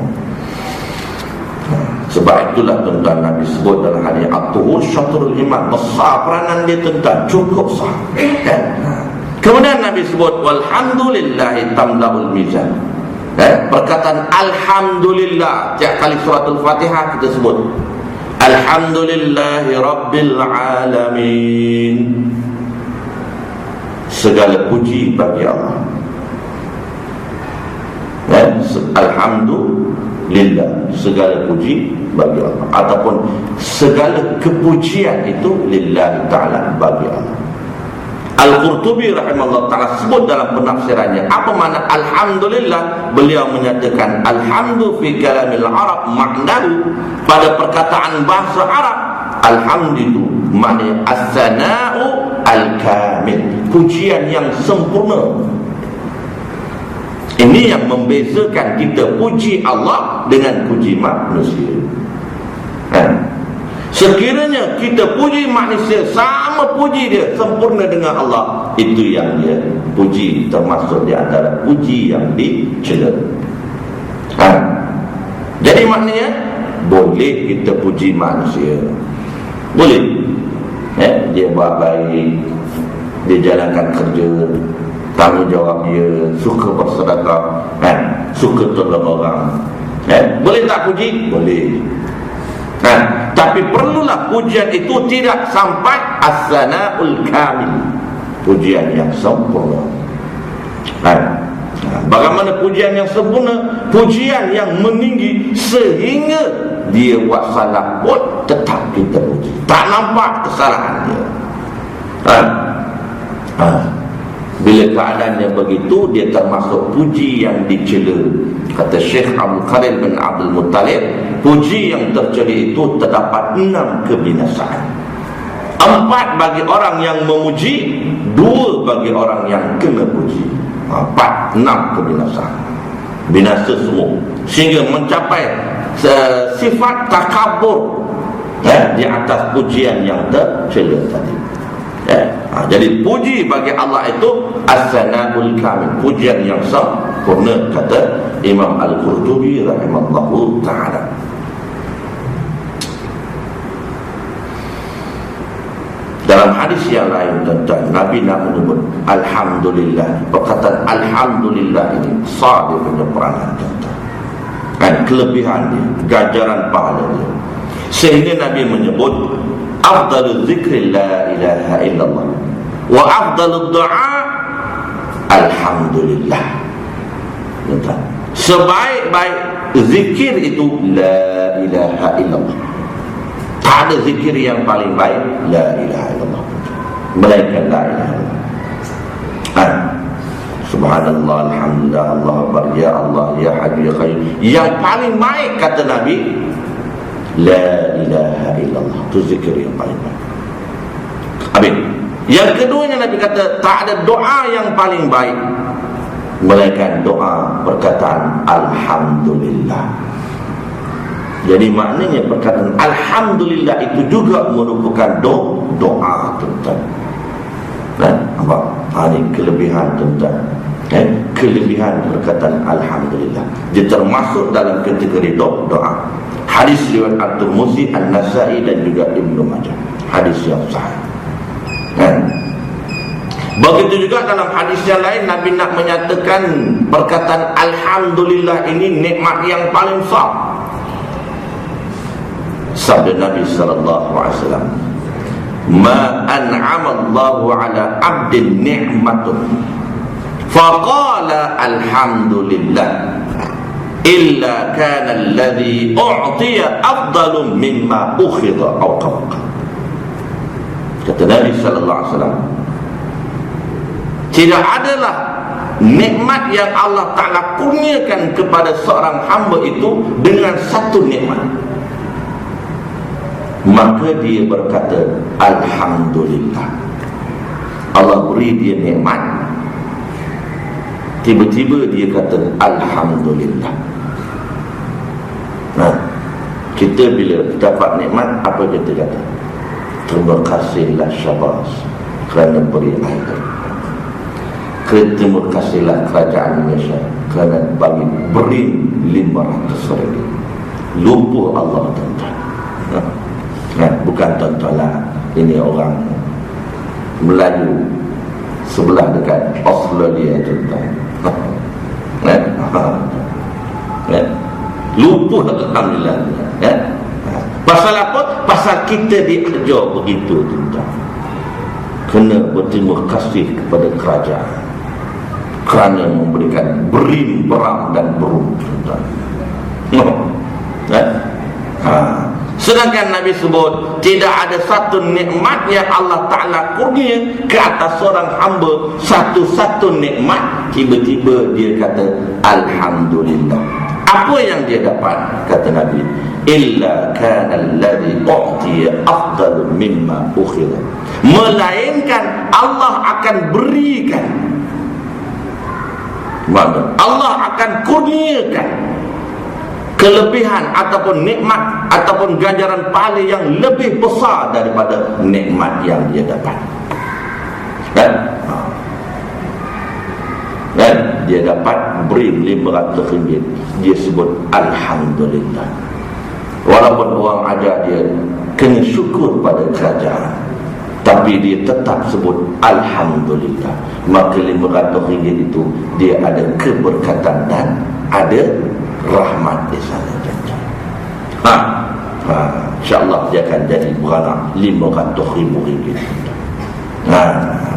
Sebab itulah tuan-tuan Nabi sebut dalam hadis at-tuhur syatrul iman, besar peranan dia tuan-tuan, cukup sah. Kemudian Nabi sebut walhamdulillahi tamla'ul mizan. Perkataan alhamdulillah tiap kali suratul Fatihah kita sebut alhamdulillahi rabbil alamin. Segala puji bagi Allah. Alhamdulillah, segala puji bagi Allah, ataupun segala kepujian itu lillahi ta'ala, bagi Allah. Al-Qurtubi rahimahullah ta'ala sebut dalam penafsirannya apa makna alhamdulillah. Beliau menyatakan alhamdu fi kalamil Arab maknahu, pada perkataan bahasa Arab alhamdulillah maknanya as-sana'u al-kamil, pujian yang sempurna. Ini yang membezakan kita puji Allah dengan puji manusia. Sekiranya kita puji manusia sama puji dia, sempurna dengan Allah, itu yang dia puji, termasuk di antara puji yang dicela. Jadi maknanya boleh kita puji manusia, boleh. Dia buat baik, dia jalankan kerja, tanggungjawab dia, suka bersedekah, suka tolong orang, boleh tak puji? Boleh. Tapi perlulah pujian itu tidak sampai as-sana'ul kamil, pujian yang sempurna. Bagaimana pujian yang sempurna? Pujian yang meninggi sehingga dia buat salah pun tetap kita puji, tak nampak kesalahan dia. Bila keadaannya begitu, dia termasuk puji yang dicela. Kata Syekh Abdul Qadir bin Abdul Muttalib, puji yang tercela itu terdapat 6 kebinasaan. 4 bagi orang yang memuji, 2 bagi orang yang kena puji. 4, 6 kebinasaan. Binasa semua, sehingga mencapai sifat takabur di atas pujian yang tercela tadi. Jadi puji bagi Allah itu as-sana'ul kamil, pujian yang sempurna, kata Imam Al-Qurtubi rahimahullahu ta'ala. Dalam hadis yang lain tentang Nabi nak menyebut alhamdulillah. Perkataan alhamdulillah ini besar dia punya peranan tentang kelebihan dia, ganjaran pahala dia, sehingga Nabi menyebut afdalul zikri la ilaha illallah wa afdalud du'a alhamdulillah. Sebaik-baik zikir itu la ilaha illallah. Tak ada zikir yang paling baik la ilaha illallah, melainkan la ilaha illallah. Subhanallah, alhamdulillah, Allah akbar, ya Allah, ya Hayyu ya Qayyum. Yang paling baik kata Nabi la ilaha illallah, itu zikir yang paling baik. Habis. Yang keduanya Nabi kata tak ada doa yang paling baik melainkan doa perkataan alhamdulillah. Jadi maknanya perkataan alhamdulillah itu juga merupakan doa tuan-tuan. Nampak? Ini kelebihan tuan-tuan. Kelebihan perkataan alhamdulillah, dia termasuk dalam kategori doa. Hadis riwayat At-Tirmidzi, An-Nasa'i dan juga Ibnu Majah. Hadis yang sahih. Begitu juga dalam hadis yang lain, Nabi nak menyatakan perkataan Alhamdulillah ini nikmat yang paling besar. Sabda Nabi SAW, "Ma an'ama Allahu ala 'abdin ni'matun faqala alhamdulillah illa kana alladhi u'tiya afdalu mimma ukhidha aw qabqa." Kata Nabi SAW, tidak adalah nikmat yang Allah Ta'ala kurniakan kepada seorang hamba itu dengan satu nikmat, maka dia berkata Alhamdulillah. Allah beri dia nikmat, tiba-tiba dia kata Alhamdulillah. Nah, kita bila dapat nikmat, apa kita kata? Terima kasihlah syabas kerana beri air. Terima kasihlah kerajaan Malaysia kerana beri 500,000. Lupa Allah, tuan-tuan. Bukan tuan-tuan lah, ini orang Melayu sebelah dekat Australia, tuan-tuan. Lupa alhamdulillah. Pasal apa? Pasal kita diajar begitu, tuan-tuan. Kena berterima kasih kepada kerajaan kerana memberikan berim, berang dan berum, tuan-tuan. Sedangkan Nabi sebut tidak ada satu nikmat yang Allah Ta'ala kurnia ke atas seorang hamba, satu-satu nikmat, tiba-tiba dia kata Alhamdulillah. Apa yang dia dapat? Kata Nabi, illa kana alladhi u'tiya afdalu mimma ukhidha, melainkan Allah akan berikan, Allah akan kurniakan kelebihan ataupun nikmat ataupun ganjaran pahala yang lebih besar daripada nikmat yang dia dapat. Dan dia dapat beri 500 ringgit, dia sebut Alhamdulillah. Walaupun orang ajar dia kena syukur pada kerajaan, tapi dia tetap sebut Alhamdulillah. Maka 500 ringgit itu dia ada keberkatan dan ada rahmat di sana. InsyaAllah dia akan jadi beranak 500,000 ringgit.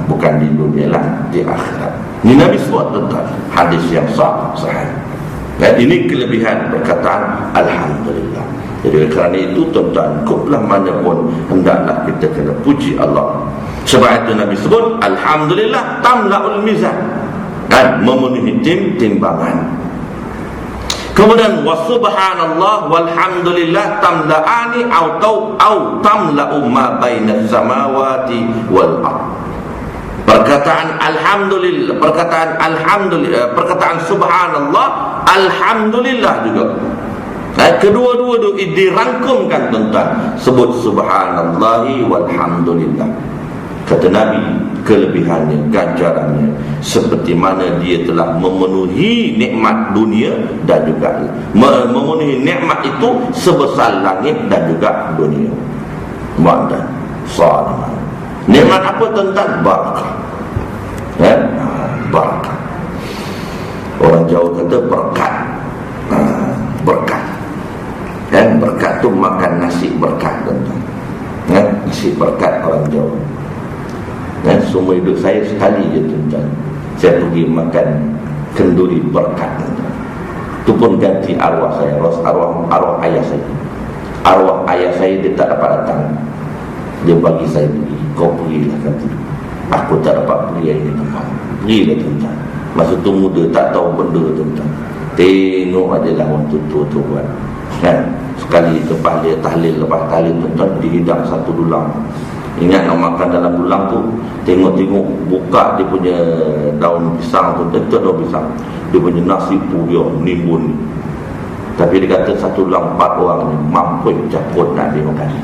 Bukan di dunia lah, di akhirat. Ini Nabi sebut, tuan-tuan, hadis yang sahih. Ini kelebihan perkataan Alhamdulillah. Jadi kerana itu, tuan-tuan, kuplah mana pun hendaklah kita kena puji Allah. Sebab itu Nabi sebut Alhamdulillah tamla'ul mizan, dan memenuhi timbangan. Kemudian wasubhanallah walhamdulillah tamla'ani au tamla'u ma bainas samawati wal ardh. Perkataan alhamdulillah, perkataan subhanallah, alhamdulillah juga. Kedua-dua itu dirangkumkan, tuan-tuan. Sebut subhanallahi walhamdulillah. Kata Nabi, kelebihannya, ganjarannya seperti mana dia telah memenuhi nikmat dunia dan juga memenuhi nikmat itu sebesar langit dan juga dunia. Makna salam. Nikmat apa, tuan-tuan? Barakah. Barakah. Orang Jawa kata berkat. Berkat. Berkat tu makan nasi berkat, tuan-tuan. Nasi berkat orang Jawa. Semua hidup saya sekali je, tuan-tuan, saya pergi makan kenduri berkat, tuan-tuan. Itu pun ganti arwah saya, arwah ayah saya. Arwah ayah saya dia tak dapat datang, dia bagi saya pergi. Kau pergilah ganti, aku tak dapat pergi ini tempat. Pergilah, tuan-tuan. Masa tu muda, tak tahu benda, tuan-tuan. Tengok aja lah orang tua tu buat. Sekali lepas dia tahlil, lepas tahlil, tuan-tuan, dihidang satu dulang. Ingat nak makan dalam dulang tu, tengok-tengok buka dia punya daun pisang tu, itu daun pisang, dia punya nasi dia nimbun. Tapi dia kata satu dulang 4 orang ni mampu caput nak dia makan.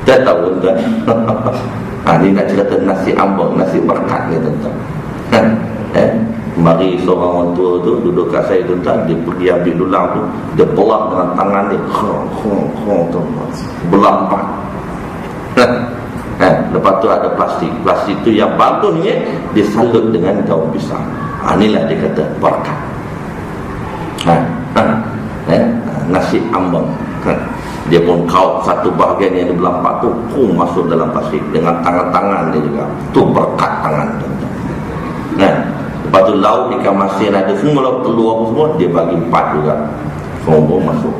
Tak tahu, tuan. Ni nak cerita nasi ambang, nasi berkat ni, tuan-tuan. Mari seorang orang tua tu duduk kat saya, tuan-tuan, dia pergi ambil dulang tu, dia belah dengan tangan dia, belah 4. Lepas tu ada plastik. Plastik tu yang bagusnya disalut dengan daun pisang. Inilah dia kata berkat. Nasi ambang. Dia pun kaut satu bahagian yang di belampak tu masuk dalam plastik dengan tangan-tangan dia juga. Tu berkat tangan. Lepas tu lauk ikan masin ada semua, lauk telur apa semua dia bagi 4 juga. Semua masuk.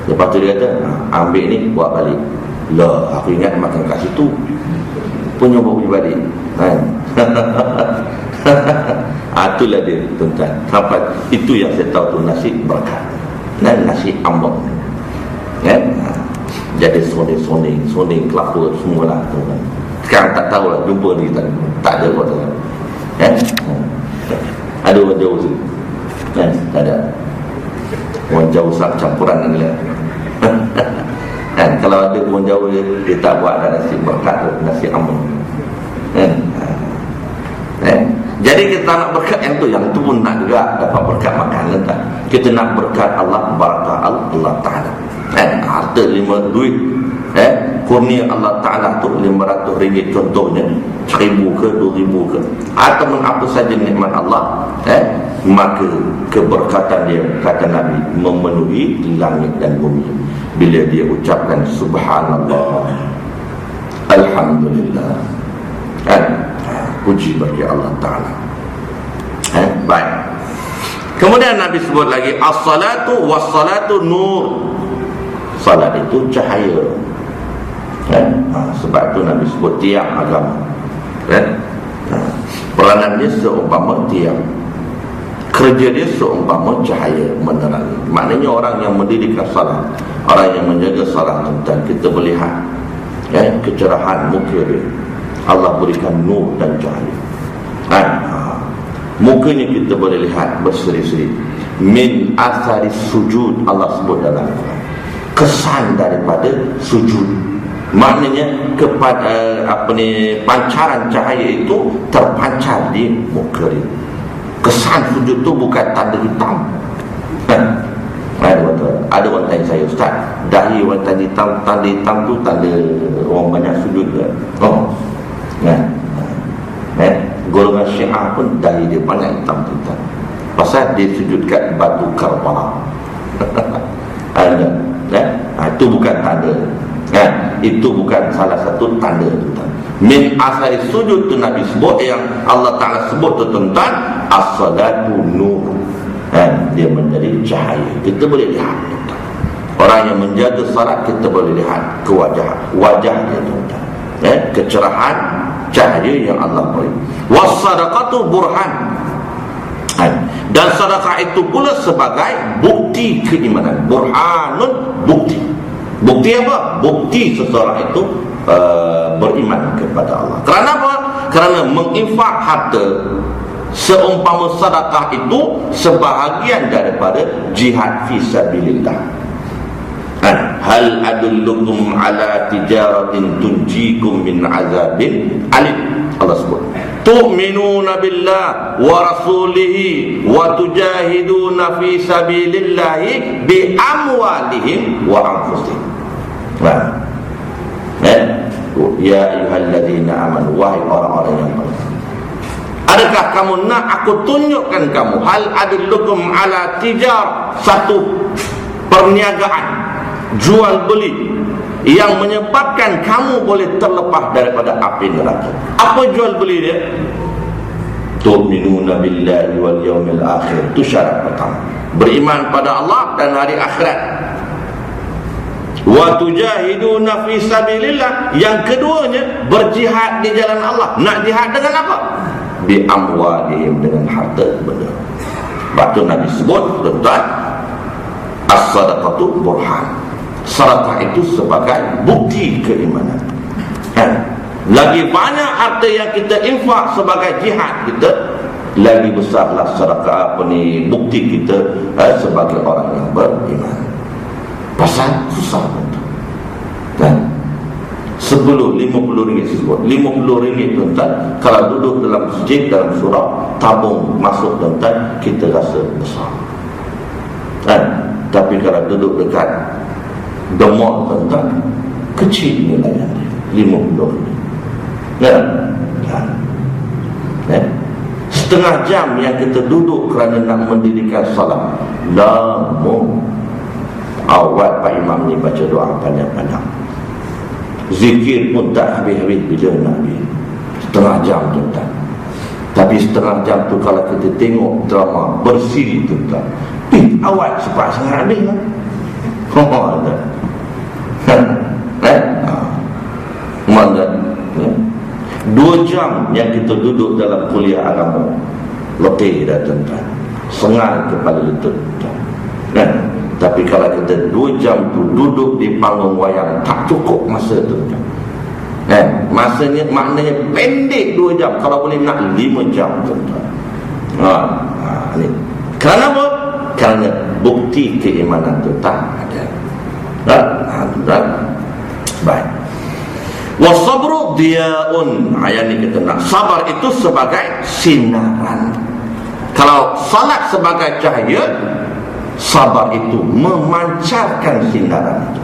Lepas tu dia kata, ambil ni buat balik. Lah, aku ingat makan kat situ. Punya bawa pergi balik. Itulah dia tuan-tuan. Sampai itu yang saya tahu tu nasi berkat. Nasi ambang. Jadi soning kelapa semualah tuan-tuan. Sekarang tak tahulah, jumpa ni tak ada buat tuan. Ada orang jauh tu. Tak ada. Orang jauh campuran ni lah. Kalau ada orang jauh dia tak buat nasi berkat tu, nasi ambang. Jadi kita nak berkat yang tu pun nak juga dapat berkat makanan tak? Kita nak berkat Allah, barakah Allah Ta'ala. Harta 5 duit, kurnia Allah Ta'ala tu RM500 contohnya, 1,000 ke 2,000 ke, ataupun apa saja nikmat Allah, maka keberkatan dia, kata Nabi, memenuhi langit dan bumi bila dia ucapkan subhanallah, alhamdulillah, puji bagi Allah Ta'ala. Baik. Kemudian Nabi sebut lagi as-salatu was-salatu nur. Salat itu cahaya. Sebab itu Nabi sebut tiang agama. Peranan dia seumpama tiang, kerja dia seumpama cahaya menerangi. Maknanya orang yang mendirikan salat, orang yang menjaga salat, dan kita melihat kecerahan muka dia, Allah berikan nur dan cahaya. Mukanya kita boleh lihat berseri-seri. Min athari sujud, Allah sebut dalam Quran, kesan daripada sujud. Maknanya kepada pancaran cahaya itu terpancar di muka dia. Kesan sujud tu bukan tanda hitam. Ada orang tanya saya, Ustaz, dahi orang tanda hitam tu tanda orang banyak sujud ke? Golongan Syiah pun dahi dia banyak hitam. Pasal dia sujud kat batu Karbala. Itu bukan tanda. Itu bukan salah satu tanda. Min asari sujud tu Nabi sebut, yang Allah Ta'ala sebut tu tuan-tuan, as-salatu nur. Dia menjadi cahaya. Kita boleh lihat tuan-tuan. Orang yang menjaga salat, kita boleh lihat ke wajah dia tuan-tuan. Kecerahan cahaya yang Allah beri. Was-sadaqatu burhan. Dan sedekah itu pula sebagai bukti keimanan. Burhanun, bukti. Bukti apa? Bukti seseorang itu beriman kepada Allah. Kerana apa? Kerana menginfak harta seumpama sedekah itu sebahagian daripada jihad fi sabilillah. Hal adullukum ala tijaratin tunjikum min azabin alim. Allah sebut, tu'minuna billah wa rasulihi wa tujahiduna fi sabilillahi bi amwalihim wa anfusihim. Ya ayyuhalladzina amanu, wahai orang-orang yang beriman, adakah kamu nak aku tunjukkan kamu, hal adullukum ala tijar, satu perniagaan, jual beli yang menyebabkan kamu boleh terlepas daripada api neraka. Apa jual beli dia? Tu'minuna billahi wal yawmil akhir. Itu syarat pertama, beriman pada Allah dan hari akhirat. Wa tujahiduna fi sabilillah. Yang keduanya, berjihad di jalan Allah. Nak jihad dengan apa? Bi amwalihim, dengan harta benda. Waktu Nabi sebut tuan-tuan, as-sadaqatu burhan. Sedekah itu sebagai bukti keimanan. Lagi banyak harta yang kita infak sebagai jihad kita, lagi besarlah sedekah bukti kita sebagai orang yang beriman. Pasal susah kan? Sebelum RM50 sebut, RM50 tuan-tuan, kalau duduk dalam masjid, dalam surau, tabung masuk tuan-tuan, kita rasa besar Tapi kalau duduk dekat the mall tuan-tuan, kecil nilainya. 50 ya. Setengah jam yang kita duduk kerana nak mendirikan salat, lama. Awal Pak Imam ni baca doa panjang-panjang, zikir pun tak habis-habis bila nak habis. Setengah jam tuan-tuan. Tapi setengah jam tu kalau kita tengok drama bersiri tuan-tuan, awal cepat sangat habis lah. Mana 2 jam yang kita duduk dalam kuliah agama, letih dah tuan-tuan, sengal kepala lutut. Tapi kalau kita 2 jam tu duduk di panggung wayang, tak cukup masa tu. Masanya maknanya pendek 2 jam, kalau boleh nak 5 jam tuan-tuan. Ni. Kerana apa? Kerana bukti keimanan tu tak ada. Baik. Wasabru diyaun. Ayat ni kita nak sabar itu sebagai sinaran. Kalau salat sebagai cahaya, sabar itu memancarkan sinaran itu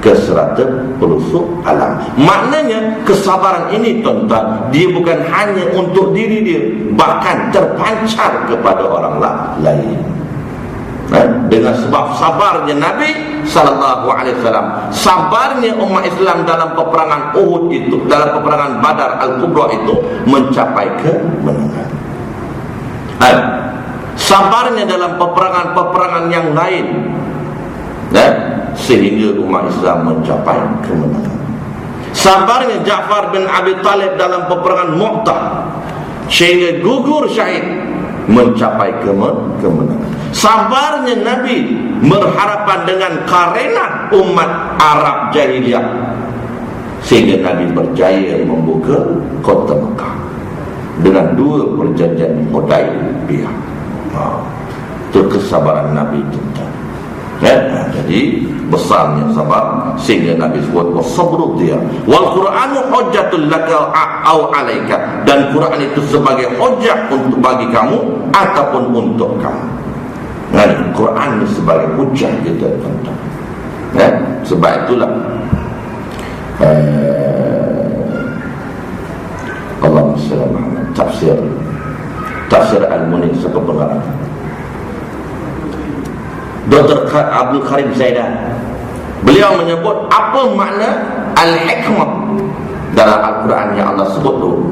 ke serata pelosok alam. Maknanya kesabaran ini tuan-tuan, dia bukan hanya untuk diri dia, bahkan terpancar kepada orang lain. Dengan sebab sabarnya Nabi sallallahu alaihi wasallam, sabarnya umat Islam dalam peperangan Uhud itu, dalam peperangan Badar Al-Kubra itu mencapai kemenangan. Sabarnya dalam peperangan-peperangan yang lain, sehingga umat Islam mencapai kemenangan. Sabarnya Ja'far bin Abi Talib dalam peperangan Mu'tah sehingga gugur syahid, mencapai kemenangan. Sabarnya Nabi berhadapan dengan karenah umat Arab jahiliyah sehingga Nabi berjaya membuka kota Mekah dengan 2 perjanjian Hudaibiyah. Itu kesabaran Nabi itu. Jadi besarnya sabar sehingga Nabi sebut wasabru dia wal Qur'anu hujjatul laka au alaika, dan Quran itu sebagai hujjah untuk bagi kamu ataupun untuk kamu. Quran itu sebagai hujjah kita tuan-tuan. Sebab itulah Allahumma salli ala tafsir Al-Munir sekepengarang Dr. Abdul Karim Zaidan, beliau menyebut apa makna al-hikmah dalam Al-Quran yang Allah sebut tu,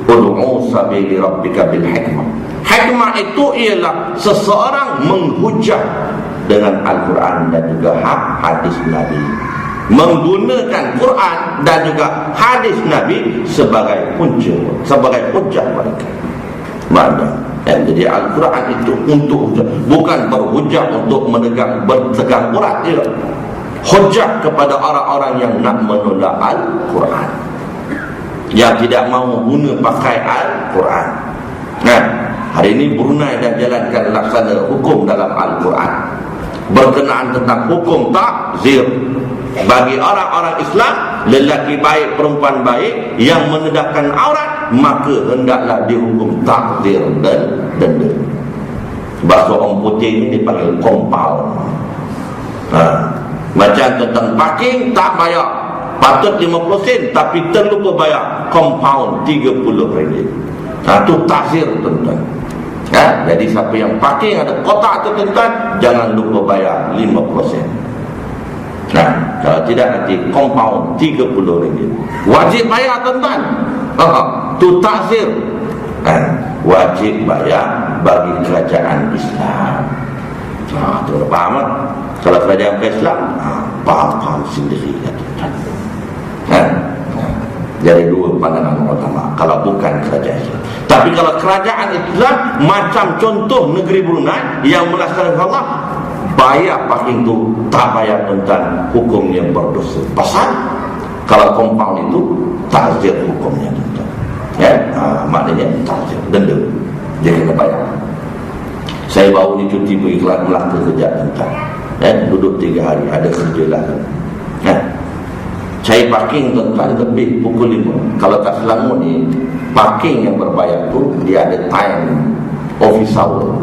ud'u sabili rabbika bil hikmah. Hikmah itu ialah seseorang menghujah dengan Al-Quran dan juga hadis Nabi, menggunakan Quran dan juga hadis Nabi sebagai punca, sebagai hujah mereka. Jadi Al-Quran itu untuk hujah, bukan berhujah untuk bertegang urat dia. Hujah kepada orang-orang yang nak menolak Al-Quran, yang tidak mahu guna pakai Al-Quran. Hari ini Brunei dah jalankan laksana hukum dalam Al-Quran berkenaan tentang hukum takzir bagi orang-orang Islam, lelaki baik perempuan baik yang menedahkan aurat, maka hendaklah dihukum takzir dan denda. Bahasa orang putih ini dipanggil compound. Macam tentang parking tak bayar, patut 50 sen tapi terlupa bayar, compound RM30. Itu takzir tuan-tuan. Jadi siapa yang parking ada kotak tu tuan-tuan, jangan lupa bayar 50 sen. Kalau tidak nanti compound RM30. Wajib bayar tuan-tuan. Itu takzir. Wajib bayar bagi kerajaan Islam. Tuan faham tak? Kalau kerajaan Islam, faham sendiri tuan-tuan. Dari 2 pandangan ulama kalau bukan kerajaan Islam. Tapi kalau kerajaan Islam macam contoh negeri Brunei yang melaksanakan Allah, bayar parking tu tak bayar tuan-tuan, hukumnya berdosa. Pasal kalau compound itu takzir hukumnya tuan-tuan. Maknanya takzir, denda, dia kena bayar. Saya baru ni cuti pergi Melaka kejap tuan-tuan. Duduk 3 hari, ada kerja lah. Saya parking tuan-tuan lebih pukul 5. Kalau kat Selangor ni, parking yang berbayar tu dia ada time office hour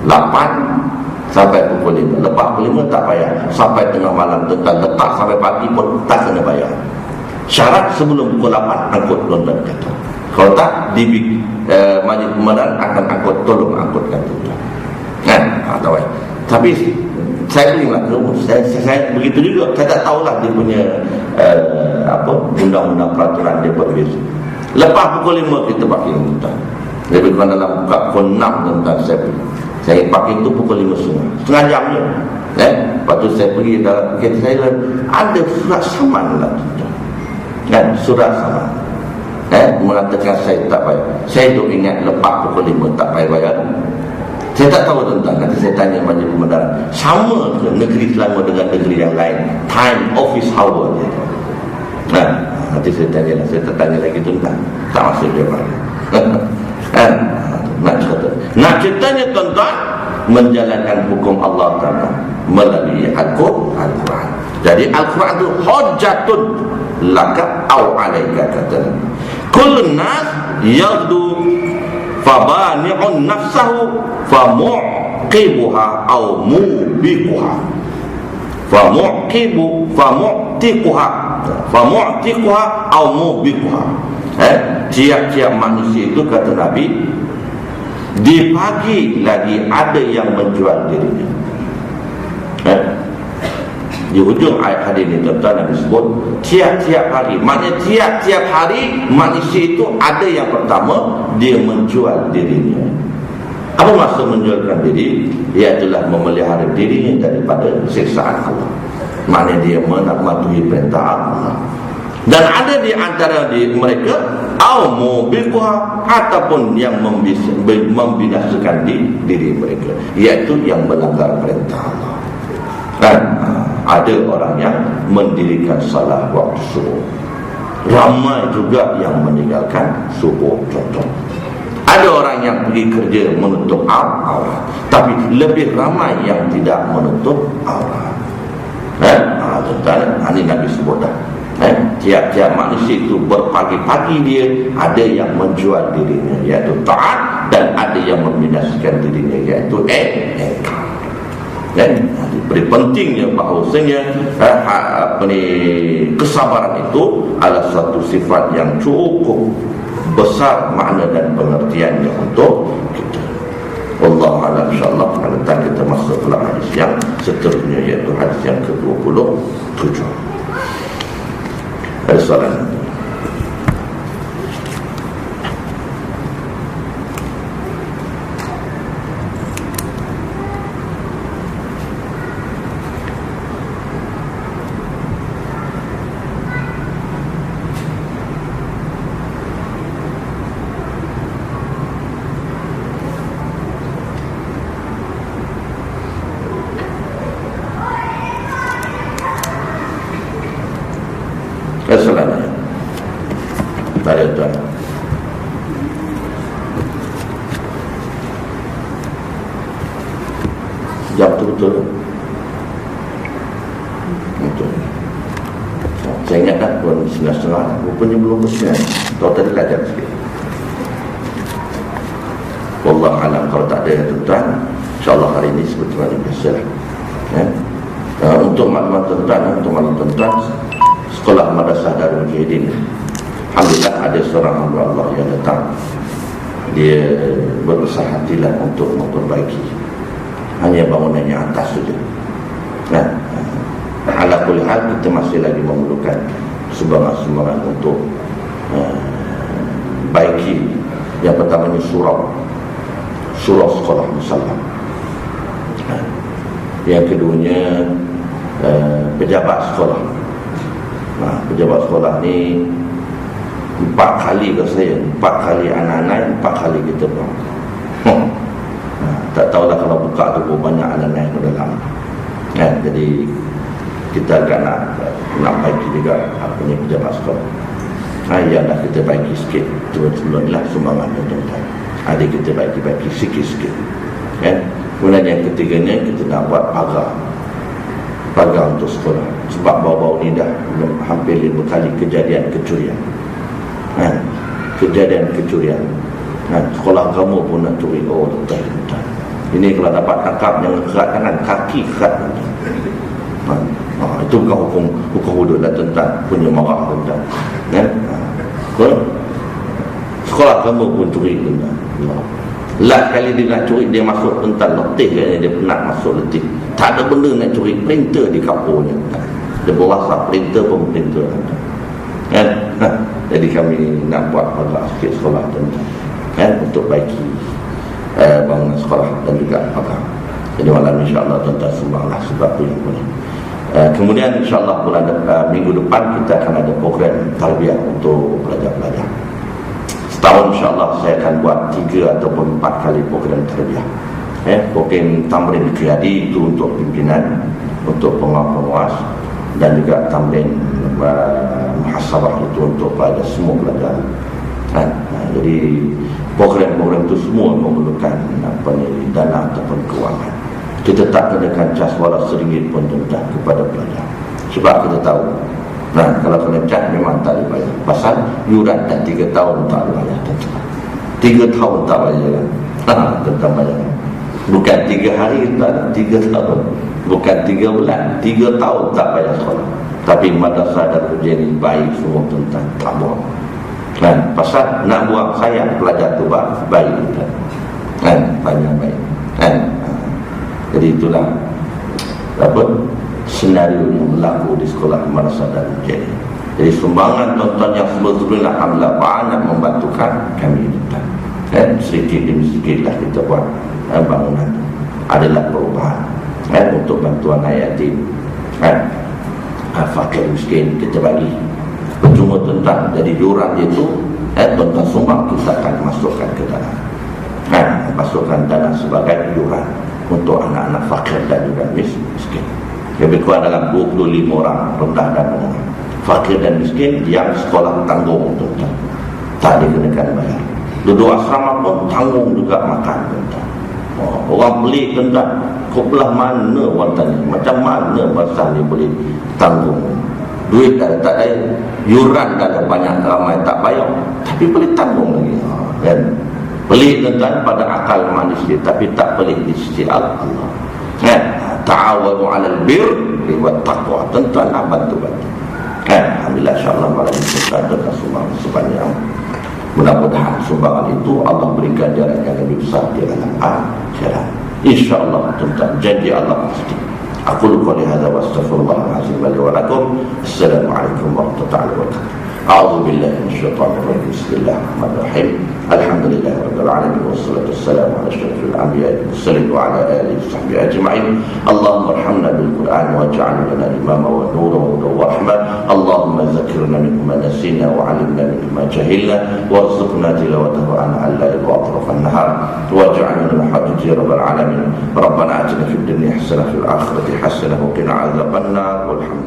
8 sampai pukul 5. Lepas pukul 5 tak payah. Sampai tengah malam tuan letak sampai pagi pun tak kena bayar. Syarat sebelum pukul 8 angkut tuan-tuan kata. Kalau tak, majlis pemandangan akan tolong angkutkan tuan-tuan. Kan? Tahu. Tapi saya ingat saya begitu juga. Saya tak tahulah dia punya undang-undang peraturan dia berbeza. Lepas pukul 5 kita parking tuan. Lebih kurang dalam pukul 6 tuan saya pergi. Saya parking tu pukul 5 setengah jam je. Lepas tu saya pergi dalam kereta saya, ada surat saman lah tuan. Kan? Surat saman. Mengatakan saya tak bayar. Saya duk ingat lepas pukul 5 tak payah bayar. Saya tak tahu tuan-tuan. Nanti saya tanya majlis pemandangan, sama ke negeri Selangor dengan negeri yang lain? Time office hour dia. Nanti saya tanya lah. Saya tak tanya lagi tuan-tuan. Tak masuk jawapan. Nak ceritanya tuan-tuan, menjalankan hukum Allah Ta'ala melalui Al-Quran. Jadi Al-Quran itu hujjatun laka au alaika, kata kullun nas yaghdu fabani'un nafsahu famu'qibuha au mubiquha famu'tiquha au mubiquha. Tiap-tiap manusia itu, kata Nabi, di pagi lagi ada yang menjual dirinya. Di hujung ayat hadis ini tuan-tuan Nabi sebut tiap-tiap hari. Maknanya tiap-tiap hari manusia itu ada yang pertama, dia menjual dirinya. Apa maksud menjualkan diri? Iaitulah memelihara dirinya daripada siksaan Allah. Maknanya dia mematuhi perintah Allah. Dan ada di antara mereka ataupun yang membinasakan diri mereka, iaitu yang melanggar perintah Allah. Dan ada orang yang mendirikan salat waktu subuh. Ramai juga yang meninggalkan subuh contoh. Ada orang yang pergi kerja menutup aurat, tapi lebih ramai yang tidak menutup aurat. Ini Nabi sebut dah. Tiap-tiap manusia itu berpagi-pagi dia ada yang menjual dirinya, iaitu taat, dan ada yang membinasakan dirinya, iaitu beri pentingnya bahawasanya kesabaran itu adalah satu sifat yang cukup besar makna dan pengertiannya untuk kita. Wallahu a'lam. InsyaAllah akan datang kita masuk dalam hadis yang seterusnya, iaitu hadis yang ke-27. Ada soalan? Assalamualaikum. Tak ada tuan. Jam tu betul. Betul. Saya ingat tak pun 9.30. Rupanya belum bersinar. Tahu tadi lajar sikit. Wallahu a'lam. Kalau tak ada tuan, InsyaAllah hari ini seperti mana biasa. Untuk maklumat tuan-tuan, Sekolah Madrasah Darul Mujahidin, alhamdulillah ada seorang hamba Allah yang datang. Dia berbesar hatilah untuk memperbaiki hanya bangunan yang atas saja. Ala kulli hal, kita masih lagi memerlukan sumbangan-sumbangan untuk baiki. Yang pertamanya surau sekolah musallam. Yang keduanya pejabat sekolah. Pejabat sekolah ni 4 kali ke saya, 4 kali anak-anak, 4 kali kita buang. Tak tahulah kalau buka tu berapa banyak anak-anak ke dalam. Jadi kita agak nak baiki juga apa ni pejabat sekolah. Yang dah kita baiki sikit. Sebelum inilah sumbangan tuan-tuan. Ada kita baiki sikit-sikit. Kemudian yang ketiganya, kita nak buat pagar untuk sekolah. Sebab bau-bau ni dah hampir 5 kali kejadian kecurian. Sekolah kamu pun nak curi. Oh, tuan-tuan, Ini kalau dapat tangkap jangan kerat tangan, kaki kerat. Itu bukan hukum hudud dan tentang punya marah tentang. Kan? Sekolah kamu pun curi tentang. Lah kali dia nak curi, dia masuk tentang letih, dia penat masuk letih. Tak ada benda nak curi, printer di kapurnya. Dia berwasap printer pun printer. Kan? Jadi kami nak buat agak sikit sekolah tentang, kan, untuk baiki bangunan sekolah dan juga pagar. Jadi malam insyaAllah tuan-tuan sumbanglah sebab tu yang boleh. Kemudian insyaAllah minggu depan kita akan ada program tarbiyah untuk pelajar-pelajar. Setahun insyaAllah saya akan buat 3 ataupun 4 kali program tarbiyah. Program tamrin qiyadi itu untuk pimpinan, untuk pengawas dan juga tamrin muhasabah itu untuk pada semua pelajar. Jadi program-program itu semua memerlukan dana ataupun kewangan. Kita tak kenakan cas walau RM1 pun tentang kepada pelajar. Sebab kita tahu, kalau kena cas memang tak boleh bayar. Pasal yuran dah 3 tahun tak boleh bayar tentang. 3 tahun tak bayar tentang bayar. Bukan 3 hari tak, 3 tahun. Bukan 3 bulan, 3 tahun tak bayar sekolah. Tapi madrasah dan ujian ini baik semua tentang tak buang. Pasal nak buang sayang pelajar tu baik banyak baik. Jadi itulah senario yang berlaku di sekolah madrasah dan ujian. Jadi sumbangan tuan-tuan yang sebetulnya alhamdulillah banyak membantukan kami tentang. Sedikit demi sedikitlah kita buat bangunan adalah perubahan untuk bantuan anak yatim, fakir miskin kita bagi. Percuma tentang jadi yuran itu tuan-tuan sumbang kita akan masukkan ke dalam masukkan dana sebagai yuran untuk anak-anak fakir dan juga miskin. Lebih kurang dalam 25 orang rendah dan menengah fakir dan miskin yang sekolah tanggung tuan-tuan, tak dikenakan bayar. Duduk asrama pun tanggung juga makan tuan-tuan. Orang beli tuan-tuan, kau belah mana wantannya, macam mana pasal dia boleh tanggung. Duit dah tak ada, yuran dah ada banyak, ramai tak bayar, tapi boleh tanggung lagi. Pelik tuan-tuan pada akal manusia, tapi tak pelik di sisi Allah. Ta'awanu 'alal birri wat taqwa. Tuan-tuan bantu-bantu. Alhamdulillah insya-Allah malam ini kita ada sumbang sebanyak. Mudah-mudahan sumbangan itu Allah berikan jalan yang lebih besar di alam akhirat. Insya-Allah tuan-tuan, janji Allah pasti. Aku qouli hadza wa astaghfirullah al-azim li wa lakum. Assalamualaikum warahmatullahi wabarakatuh. A'udzu billahi minasyaitonir rajim. Bismillahirrahmanirrahim. Alhamdulillahirabbil alamin wassalatu wassalamu ala asyrafil anbiya'i wal mursalin wa ala alihi washabbihi ajma'in. Allahumma arhamna bil Qur'an waj'al lana imama wa nuran wa rahmah. Allahumma zakkirna minhu ma nasina wa 'allimna minhu ma jahilna warzuqna tilawatahu ana al-lail wa atrafan nahar waj'alna min hajati rabbil alamin. Rabbana atina fid dunya hasanah wa fil akhirati hasanah wa qina adzabannar. Walhamdulillah.